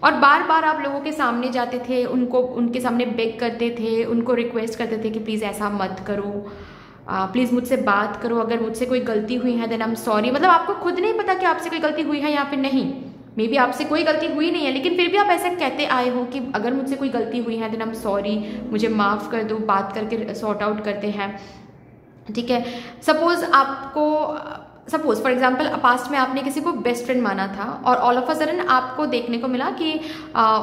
[SPEAKER 1] और बार बार आप लोगों के सामने जाते थे, उनके सामने बेग करते थे, उनको रिक्वेस्ट करते थे कि प्लीज़ ऐसा मत करो, प्लीज़ मुझसे बात करो, अगर मुझसे कोई गलती हुई है देन आई एम सॉरी। मतलब आपको खुद नहीं पता कि आपसे कोई गलती हुई है या फिर नहीं, मे बी आपसे कोई गलती हुई नहीं है, लेकिन फिर भी आप ऐसे कहते आए हो कि अगर मुझसे कोई गलती हुई है देन आई एम सॉरी, मुझे माफ़ कर दो, बात करके सॉर्ट आउट करते हैं, ठीक है। सपोज फॉर एग्जाम्पल पास्ट में आपने किसी को बेस्ट फ्रेंड माना था और ऑल ऑफ अ सडन आपको देखने को मिला कि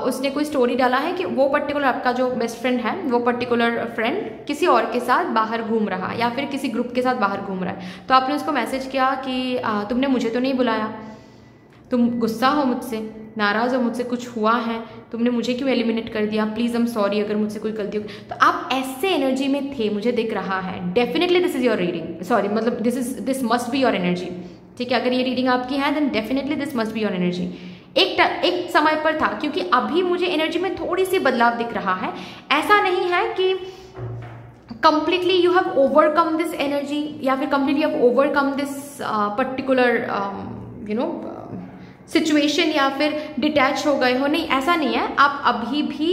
[SPEAKER 1] उसने कोई स्टोरी डाला है कि वो पर्टिकुलर आपका जो बेस्ट फ्रेंड है, वो पर्टिकुलर फ्रेंड किसी और के साथ बाहर घूम रहा या फिर किसी ग्रुप के साथ बाहर घूम रहा है। तो आपने उसको मैसेज किया कि तुमने मुझे तो नहीं बुलाया, तुम गुस्सा हो मुझसे, नाराज़ हो मुझसे, कुछ हुआ है, तुमने मुझे क्यों एलिमिनेट कर दिया, प्लीज़ आई एम सॉरी अगर मुझसे कोई गलती हो। तो आप ऐसे एनर्जी में थे, मुझे दिख रहा है। Definitely this is your reading, sorry मतलब this must be your energy, ठीक है। अगर ये रीडिंग आपकी है then definitely this must be your energy. एक समय पर था, क्योंकि अभी मुझे एनर्जी में थोड़ी सी बदलाव दिख रहा है। ऐसा नहीं है कि completely you have overcome this energy या फिर completely have overcome this particular situation या फिर डिटैच हो गए हो, नहीं ऐसा नहीं है। आप अभी भी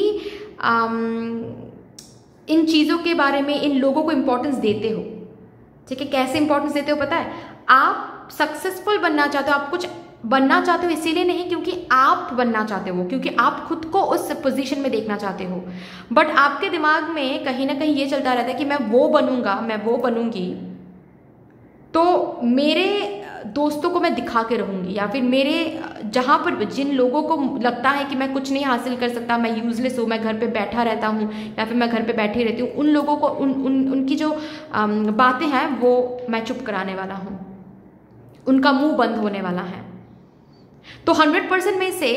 [SPEAKER 1] इन चीज़ों के बारे में, इन लोगों को इंपॉर्टेंस देते हो, ठीक है। कैसे इंपॉर्टेंस देते हो पता है? आप सक्सेसफुल बनना चाहते हो, आप कुछ बनना चाहते हो इसीलिए नहीं क्योंकि आप बनना चाहते हो, क्योंकि आप खुद को उस पोजीशन में देखना चाहते हो, बट आपके दिमाग में कहीं ना कहीं ये चलता रहता है कि मैं वो बनूंगा, मैं वो बनूंगी तो मेरे दोस्तों को मैं दिखा के रहूंगी, या फिर मेरे जहाँ पर जिन लोगों को लगता है कि मैं कुछ नहीं हासिल कर सकता, मैं यूजलेस हूँ, मैं घर पे बैठा रहता हूँ या फिर मैं घर पे बैठी रहती हूँ, उन लोगों को उनकी जो बातें हैं वो मैं चुप कराने वाला हूँ, उनका मुंह बंद होने वाला है। तो 100% में से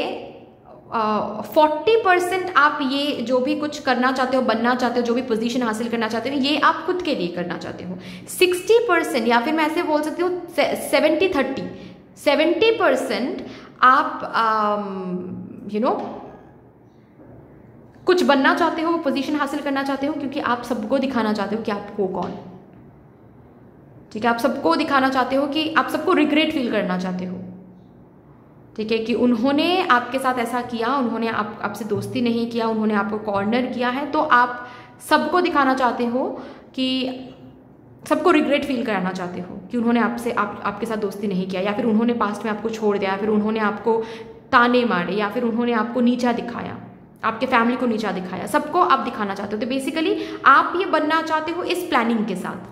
[SPEAKER 1] 40% आप ये जो भी कुछ करना चाहते हो, बनना चाहते हो, जो भी पोजीशन हासिल करना चाहते हो, ये आप खुद के लिए करना चाहते हो। 60% या फिर मैं ऐसे बोल सकती हूँ 70-30, 70% आप कुछ बनना चाहते हो, पोजीशन हासिल करना चाहते हो क्योंकि आप सबको दिखाना चाहते हो कि आप हो कौन, ठीक है। आप सबको दिखाना चाहते हो कि आप सबको रिग्रेट फील करना चाहते हो, ठीक है, कि उन्होंने आपके साथ ऐसा किया, उन्होंने आपसे दोस्ती नहीं किया, उन्होंने आपको कॉर्नर किया है, तो आप सबको दिखाना चाहते हो कि सबको रिग्रेट फील कराना चाहते हो कि उन्होंने आपके साथ दोस्ती नहीं किया, या फिर उन्होंने पास्ट में आपको छोड़ दिया, या फिर उन्होंने आपको ताने मारे, या फिर उन्होंने आपको नीचा दिखाया, आपके फैमिली को नीचा दिखाया, सबको आप दिखाना चाहते हो। तो बेसिकली आप ये बनना चाहते हो इस प्लानिंग के साथ,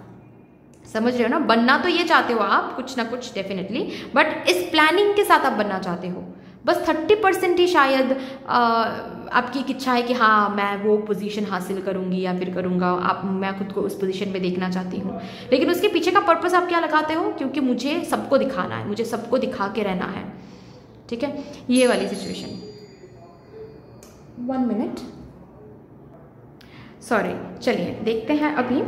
[SPEAKER 1] समझ रहे हो ना? बनना तो ये चाहते हो आप कुछ ना कुछ डेफिनेटली, बट इस प्लानिंग के साथ आप बनना चाहते हो। बस 30% ही शायद आपकी एक इच्छा है कि हाँ मैं वो पोजीशन हासिल करूंगी या फिर करूंगा, मैं खुद को उस पोजीशन में देखना चाहती हूँ, लेकिन उसके पीछे का पर्पस आप क्या लगाते हो? क्योंकि मुझे सबको दिखाना है, मुझे सबको दिखा के रहना है, ठीक है, ये वाली सिचुएशन। 1 minute, sorry. चलिए देखते हैं अभी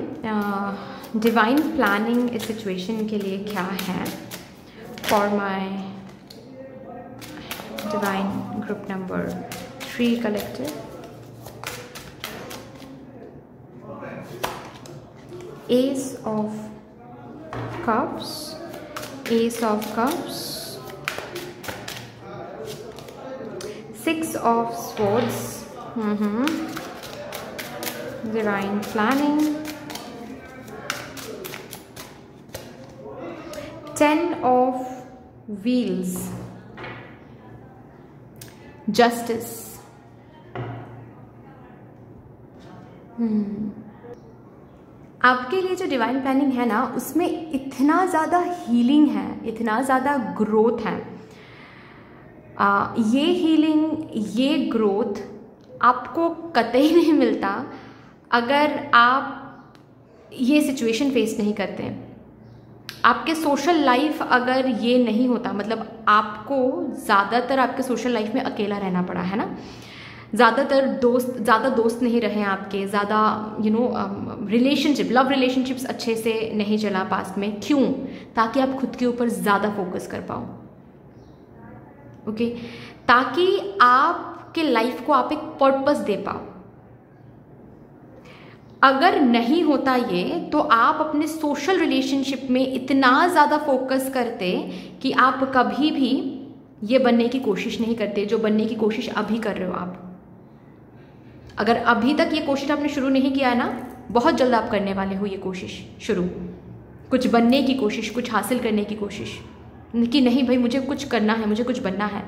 [SPEAKER 1] डिवाइन प्लानिंग इस सिचुएशन के लिए क्या है for my divine group number 3 collective. S of cups, S of cups, 6 of swords, divine planning, 10 of wheels, justice। आपके लिए जो डिवाइन प्लानिंग है ना, उसमें इतना ज़्यादा हीलिंग है, इतना ज़्यादा ग्रोथ है। ये हीलिंग, ये ग्रोथ आपको कतई नहीं मिलता अगर आप ये सिचुएशन फेस नहीं करते हैं। आपके सोशल लाइफ अगर ये नहीं होता, मतलब आपको ज़्यादातर आपके सोशल लाइफ में अकेला रहना पड़ा है ना, ज़्यादा दोस्त नहीं रहे आपके, ज़्यादा रिलेशनशिप, लव रिलेशनशिप्स अच्छे से नहीं चला पास्ट में। क्यों? ताकि आप खुद के ऊपर ज़्यादा फोकस कर पाओ, ओके, ताकि आपके लाइफ को आप एक पर्पस दे पाओ। अगर नहीं होता ये, तो आप अपने सोशल रिलेशनशिप में इतना ज़्यादा फोकस करते कि आप कभी भी ये बनने की कोशिश नहीं करते जो बनने की कोशिश अभी कर रहे हो आप। अगर अभी तक ये कोशिश आपने शुरू नहीं किया है ना, बहुत जल्द आप करने वाले हो ये कोशिश शुरू, कुछ बनने की कोशिश, कुछ हासिल करने की कोशिश, कि नहीं भाई मुझे कुछ करना है, मुझे कुछ बनना है।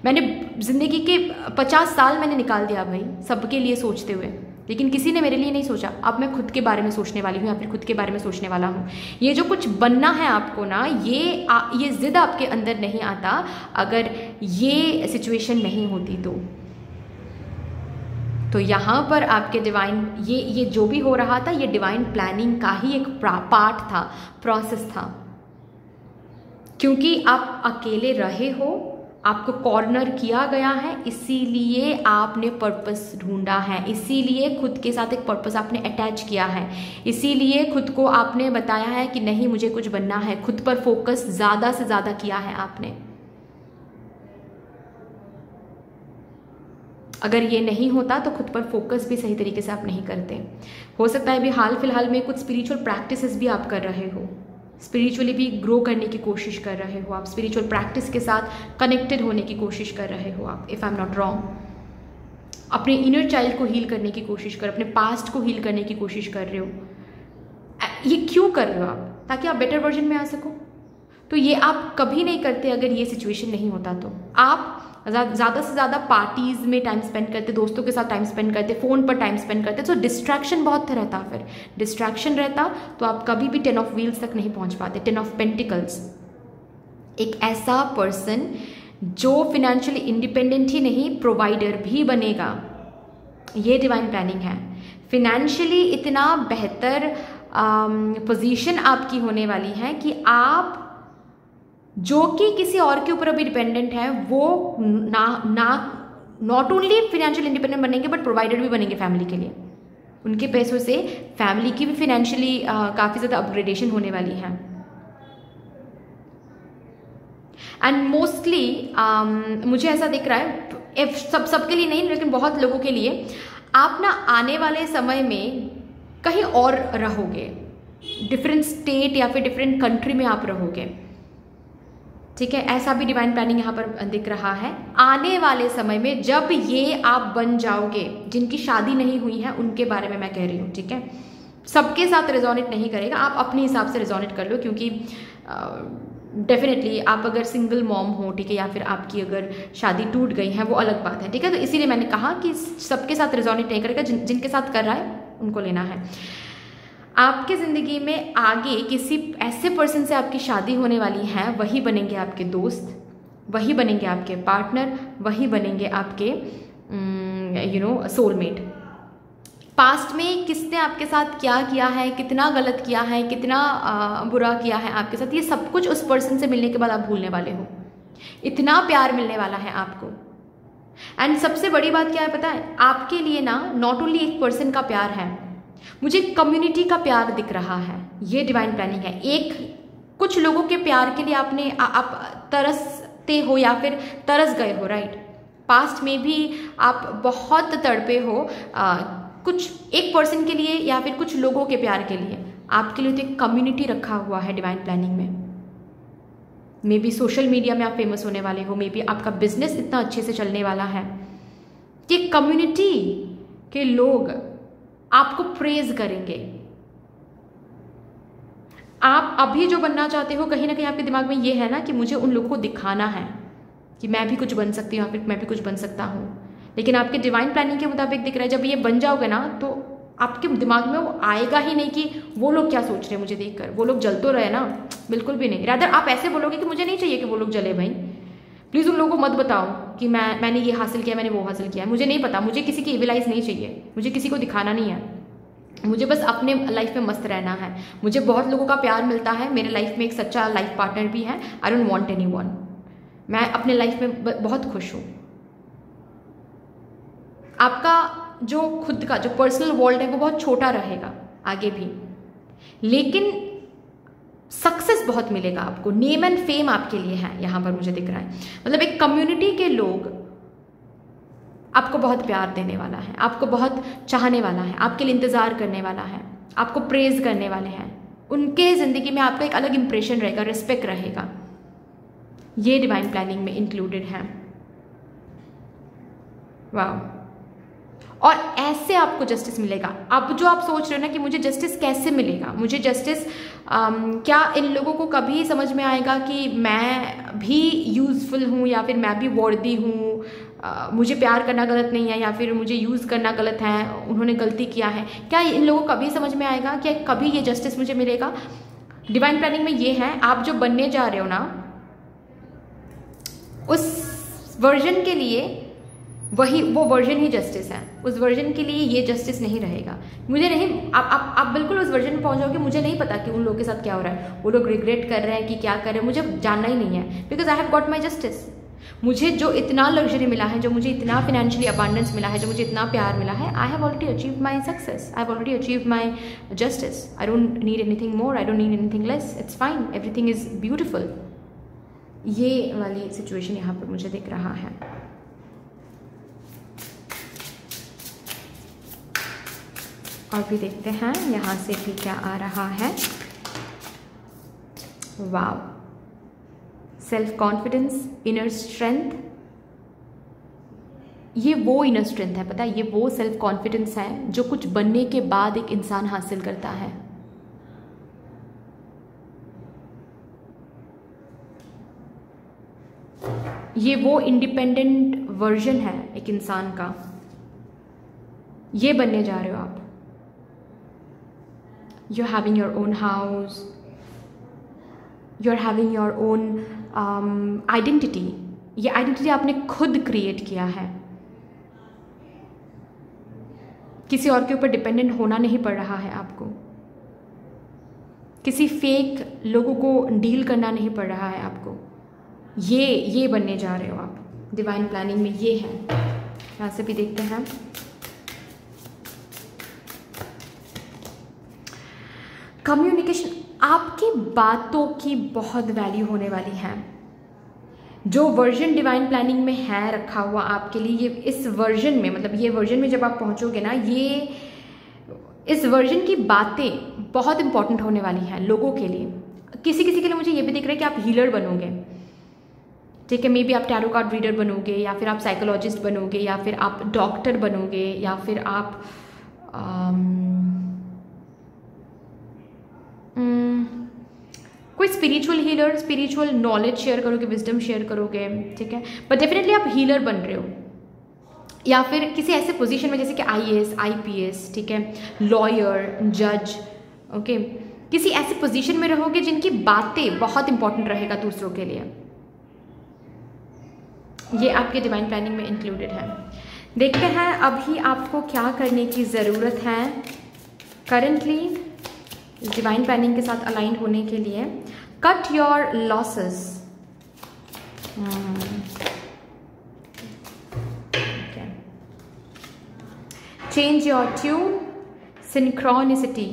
[SPEAKER 1] मैंने ज़िंदगी के 50 साल मैंने निकाल दिया भाई सबके लिए सोचते हुए, लेकिन किसी ने मेरे लिए नहीं सोचा। अब मैं खुद के बारे में सोचने वाली हूँ या फिर खुद के बारे में सोचने वाला हूँ। ये जो कुछ बनना है आपको ना, ये जिद आपके अंदर नहीं आता अगर ये सिचुएशन नहीं होती तो यहाँ पर आपके डिवाइन, ये जो भी हो रहा था ये डिवाइन प्लानिंग का ही एक पार्ट था, प्रोसेस था। क्योंकि आप अकेले रहे हो, आपको कॉर्नर किया गया है, इसीलिए आपने पर्पस ढूंढा है, इसीलिए खुद के साथ एक पर्पस आपने अटैच किया है, इसीलिए खुद को आपने बताया है कि नहीं मुझे कुछ बनना है। खुद पर फोकस ज़्यादा से ज़्यादा किया है आपने। अगर ये नहीं होता तो खुद पर फोकस भी सही तरीके से आप नहीं करते। हो सकता है अभी हाल फिलहाल में कुछ स्पिरिचुअल प्रैक्टिसेस भी आप कर रहे हो, स्पिरिचुअली भी ग्रो करने की कोशिश कर रहे हो आप, स्पिरिचुअल प्रैक्टिस के साथ कनेक्टेड होने की कोशिश कर रहे हो आप, if I am not wrong. अपने इनर चाइल्ड को हील करने की कोशिश कर, अपने पास्ट को हील करने की कोशिश कर रहे हो। ये क्यों कर रहे हो आप? ताकि आप बेटर वर्जन में आ सको। तो ये आप कभी नहीं करते अगर ये सिचुएशन नहीं होता तो। आप ज़्यादा से ज़्यादा पार्टीज़ में टाइम स्पेंड करते, दोस्तों के साथ टाइम स्पेंड करते, फ़ोन पर टाइम स्पेंड करते, तो डिस्ट्रैक्शन बहुत रहता। फिर डिस्ट्रैक्शन रहता तो आप कभी भी 10 ऑफ व्हील्स तक नहीं पहुंच पाते। 10 ऑफ पेंटिकल्स, एक ऐसा पर्सन जो फिनेंशियली इंडिपेंडेंट ही नहीं, प्रोवाइडर भी बनेगा। ये डिवाइन प्लानिंग है। फिनेंशियली इतना बेहतर पोजीशन आपकी होने वाली है कि आप जो कि किसी और के ऊपर अभी डिपेंडेंट है, वो नॉट ओनली फिनेंशियल इंडिपेंडेंट बनेंगे बट प्रोवाइडर भी बनेंगे फैमिली के लिए। उनके पैसों से फैमिली की भी फिनेंशियली काफ़ी ज़्यादा अपग्रेडेशन होने वाली है। एंड मोस्टली मुझे ऐसा दिख रहा है, सबके लिए नहीं लेकिन बहुत लोगों के लिए, आप ना आने वाले समय में कहीं और रहोगे, डिफरेंट स्टेट या फिर डिफरेंट कंट्री में आप रहोगे। ठीक है, ऐसा भी डिवाइन प्लानिंग यहाँ पर दिख रहा है। आने वाले समय में जब ये आप बन जाओगे, जिनकी शादी नहीं हुई है उनके बारे में मैं कह रही हूँ। ठीक है, सबके साथ रेजोनेट नहीं करेगा, आप अपने हिसाब से रेजोनेट कर लो, क्योंकि डेफिनेटली आप अगर सिंगल मॉम हो, ठीक है, या फिर आपकी अगर शादी टूट गई है, वो अलग बात है। ठीक है, तो इसीलिए मैंने कहा कि सबके साथ रेजोनेट नहीं करेगा, जिनके साथ कर रहा है उनको लेना है। आपके ज़िंदगी में आगे किसी ऐसे पर्सन से आपकी शादी होने वाली है, वही बनेंगे आपके दोस्त, वही बनेंगे आपके पार्टनर, वही बनेंगे आपके सोलमेट। पास्ट में किसने आपके साथ क्या किया है, कितना गलत किया है, कितना बुरा किया है आपके साथ, ये सब कुछ उस पर्सन से मिलने के बाद आप भूलने वाले हो। इतना प्यार मिलने वाला है आपको। एंड सबसे बड़ी बात क्या है पता है, आपके लिए ना नॉट ओनली एक पर्सन का प्यार है, मुझे कम्युनिटी का प्यार दिख रहा है। ये डिवाइन प्लानिंग है। कुछ लोगों के प्यार के लिए आप तरसते हो या फिर तरस गए हो, राइट। पास्ट में भी आप बहुत तड़पे हो कुछ एक पर्सन के लिए या फिर कुछ लोगों के प्यार के लिए। आपके लिए तो एक कम्युनिटी रखा हुआ है डिवाइन प्लानिंग में। मे बी सोशल मीडिया में आप फेमस होने वाले हो, मे बी आपका बिजनेस इतना अच्छे से चलने वाला है कि कम्युनिटी के लोग आपको प्रेज करेंगे। आप अभी जो बनना चाहते हो, कहीं ना कहीं आपके दिमाग में ये है ना कि मुझे उन लोगों को दिखाना है कि मैं भी कुछ बन सकती हूँ या फिर मैं भी कुछ बन सकता हूँ। लेकिन आपके डिवाइन प्लानिंग के मुताबिक दिख रहा है, जब ये बन जाओगे ना तो आपके दिमाग में वो आएगा ही नहीं कि वो लोग क्या सोच रहे हैं मुझे देखकर, वो लोग जल तो रहे ना, बिल्कुल भी नहीं। रादर आप ऐसे बोलोगे कि मुझे नहीं चाहिए कि वो लोग जले भाई, प्लीज़ उन लोगों को मत बताओ कि मैंने ये हासिल किया, मैंने वो हासिल किया, मुझे नहीं पता, मुझे किसी की इविलाइज नहीं चाहिए, मुझे किसी को दिखाना नहीं है, मुझे बस अपने लाइफ में मस्त रहना है। मुझे बहुत लोगों का प्यार मिलता है, मेरे लाइफ में एक सच्चा लाइफ पार्टनर भी है। I don't want anyone. मैं अपने लाइफ में बहुत खुश हूँ। आपका जो खुद का जो पर्सनल वर्ल्ड है वो बहुत छोटा रहेगा आगे भी, लेकिन सक्सेस बहुत मिलेगा आपको। नेम एंड फेम आपके लिए है यहाँ पर मुझे दिख रहा है। मतलब एक कम्युनिटी के लोग आपको बहुत प्यार देने वाला है, आपको बहुत चाहने वाला है, आपके लिए इंतज़ार करने वाला है, आपको प्रेज करने वाले हैं। उनके ज़िंदगी में आपका एक अलग इंप्रेशन रहेगा, रिस्पेक्ट रहेगा। ये डिवाइन प्लानिंग में इंक्लूडेड है। वाह। और ऐसे आपको जस्टिस मिलेगा। अब जो आप सोच रहे हो ना कि मुझे जस्टिस कैसे मिलेगा, मुझे जस्टिस क्या इन लोगों को कभी समझ में आएगा कि मैं भी यूज़फुल हूँ या फिर मैं भी वर्दी हूँ, मुझे प्यार करना गलत नहीं है या फिर मुझे यूज़ करना गलत है, उन्होंने गलती किया है, क्या इन लोगों को कभी समझ में आएगा? क्या कभी ये जस्टिस मुझे मिलेगा? डिवाइन प्लानिंग में ये है, आप जो बनने जा रहे हो ना उस वर्जन के लिए वो वर्जन ही जस्टिस है। उस वर्जन के लिए ये जस्टिस नहीं रहेगा। मुझे नहीं, आप बिल्कुल उस वर्जन में पहुंच जाओगे, मुझे नहीं पता कि उन लोगों के साथ क्या हो रहा है, वो लोग रिग्रेट कर रहे हैं कि क्या कर रहे हैं, मुझे जानना ही नहीं है। Because I have got my justice. मुझे जो इतना लग्जरी मिला है, जो मुझे इतना फाइनेंशियली अबांडेंस मिला है, जो मुझे इतना प्यार मिला है, I have already achieve my success, I have already achieve my justice. I don't need anything more, I don't need anything less, it's fine, everything is beautiful. ये वाली सिचुएशन यहाँ पर मुझे दिख रहा है। और भी देखते हैं यहाँ से भी क्या आ रहा है। वाव, सेल्फ कॉन्फिडेंस, इनर स्ट्रेंथ, ये वो इनर स्ट्रेंथ है, पता है, ये वो सेल्फ कॉन्फिडेंस है जो कुछ बनने के बाद एक इंसान हासिल करता है। ये वो इंडिपेंडेंट वर्जन है एक इंसान का, ये बनने जा रहे हो आप। You are having your own house, you are having your own identity. ये आइडेंटिटी आपने खुद क्रिएट किया है, किसी और के ऊपर डिपेंडेंट होना नहीं पड़ रहा है आपको, किसी फेक लोगों को डील करना नहीं पड़ रहा है आपको। ये बनने जा रहे हो आप डिवाइन प्लानिंग में। ये है, यहाँ से भी देखते हैं। कम्युनिकेशन, आपकी बातों की बहुत वैल्यू होने वाली है। जो वर्जन डिवाइन प्लानिंग में है रखा हुआ आपके लिए, ये इस वर्जन में, मतलब ये वर्जन में जब आप पहुंचोगे ना, ये इस वर्जन की बातें बहुत इंपॉर्टेंट होने वाली हैं लोगों के लिए। किसी किसी के लिए मुझे ये भी दिख रहा है कि आप हीलर बनोगे, ठीक है, मे बी आप टैरो कार्ड रीडर बनोगे, या फिर आप साइकोलॉजिस्ट बनोगे, या फिर आप डॉक्टर बनोगे, या फिर आप कोई spiritual healer, spiritual knowledge share करोगे, विजडम शेयर करोगे, ठीक है, बट डेफिनेटली आप हीलर बन रहे हो। या फिर किसी ऐसे पोजीशन में जैसे कि IAS, IPS, ठीक है, लॉयर, जज, ओके, किसी ऐसे पोजीशन में रहोगे जिनकी बातें बहुत इंपॉर्टेंट रहेगा दूसरों के लिए। ये आपके डिवाइन प्लानिंग में इंक्लूडेड है। देखते हैं अभी आपको क्या करने की ज़रूरत है करंटली इस डिवाइन प्लानिंग के साथ अलाइन होने के लिए। Cut your losses, change your tune, synchronicity.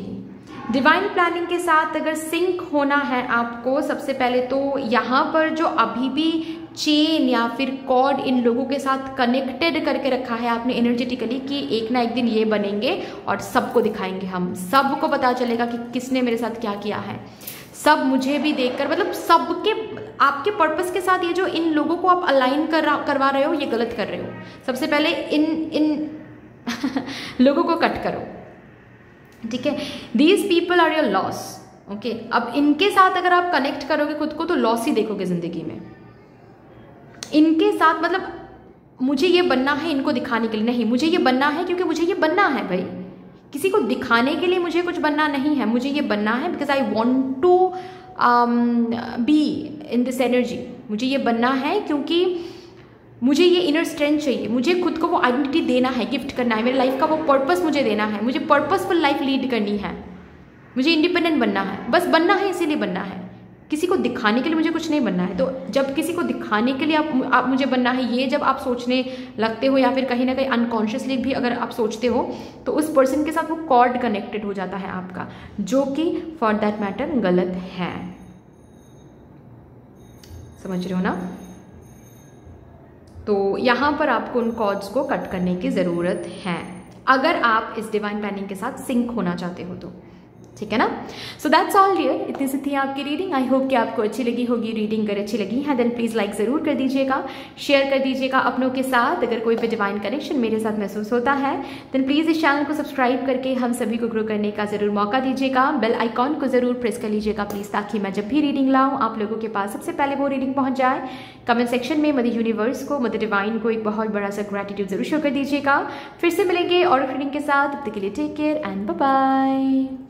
[SPEAKER 1] Divine planning के साथ अगर सिंक होना है आपको, सबसे पहले तो यहाँ पर जो अभी भी चेन या फिर कॉर्ड इन लोगों के साथ कनेक्टेड करके रखा है आपने एनर्जेटिकली, कि एक ना एक दिन ये बनेंगे और सबको दिखाएंगे, हम सबको पता चलेगा कि किसने मेरे साथ क्या किया है, सब मुझे भी देखकर, मतलब सबके आपके पर्पस के साथ ये जो इन लोगों को आप अलाइन करवा रहे हो, ये गलत कर रहे हो। सबसे पहले इन लोगों को कट करो, ठीक है। These people are your loss, okay. अब इनके साथ अगर आप कनेक्ट करोगे खुद को तो लॉस ही देखोगे जिंदगी में। इनके साथ मतलब मुझे ये बनना है इनको दिखाने के लिए नहीं, मुझे ये बनना है क्योंकि मुझे ये बनना है भाई। किसी को दिखाने के लिए मुझे कुछ बनना नहीं है, मुझे ये बनना है because I want to be in this energy. मुझे ये बनना है क्योंकि मुझे ये इनर स्ट्रेंथ चाहिए, मुझे खुद को वो आइडेंटिटी देना है, गिफ्ट करना है, मेरे लाइफ का वो पर्पस मुझे देना है, मुझे पर्पसफुल लाइफ लीड करनी है, मुझे इंडिपेंडेंट बनना है, बस बनना है, इसीलिए बनना है। किसी को दिखाने के लिए मुझे कुछ नहीं बनना है। तो जब किसी को दिखाने के लिए आप मुझे बनना है, ये जब आप सोचने लगते हो या फिर कहीं ना कहीं अनकॉन्शियसली भी अगर आप सोचते हो, तो उस पर्सन के साथ वो कॉर्ड कनेक्टेड हो जाता है आपका, जो कि फॉर दैट मैटर गलत है। समझ रहे हो ना? तो यहाँ पर आपको उन कॉर्ड्स को कट करने की ज़रूरत है अगर आप इस डिवाइन प्लानिंग के साथ सिंक होना चाहते हो तो, ठीक है ना। सो दैट्स ऑल डियर, इतनी सी थी आपकी रीडिंग। आई होप कि आपको अच्छी लगी होगी रीडिंग। अगर अच्छी लगी है देन प्लीज़ लाइक ज़रूर कर दीजिएगा, शेयर कर दीजिएगा अपनों के साथ। अगर कोई भी डिवाइन कनेक्शन मेरे साथ महसूस होता है देन प्लीज़ इस चैनल को सब्सक्राइब करके हम सभी को ग्रो करने का ज़रूर मौका दीजिएगा। बेल आइकॉन को ज़रूर प्रेस कर लीजिएगा प्लीज़, ताकि मैं जब भी रीडिंग लाऊँ आप लोगों के पास सबसे पहले वो रीडिंग पहुँच जाए। कमेंट सेक्शन में मदर यूनिवर्स को, मदर डिवाइन को एक बहुत बड़ा सा ग्रैटिट्यूड जरूर शो कर दीजिएगा। फिर से मिलेंगे और रीडिंग के साथ, तब तक के लिए take care and bye bye.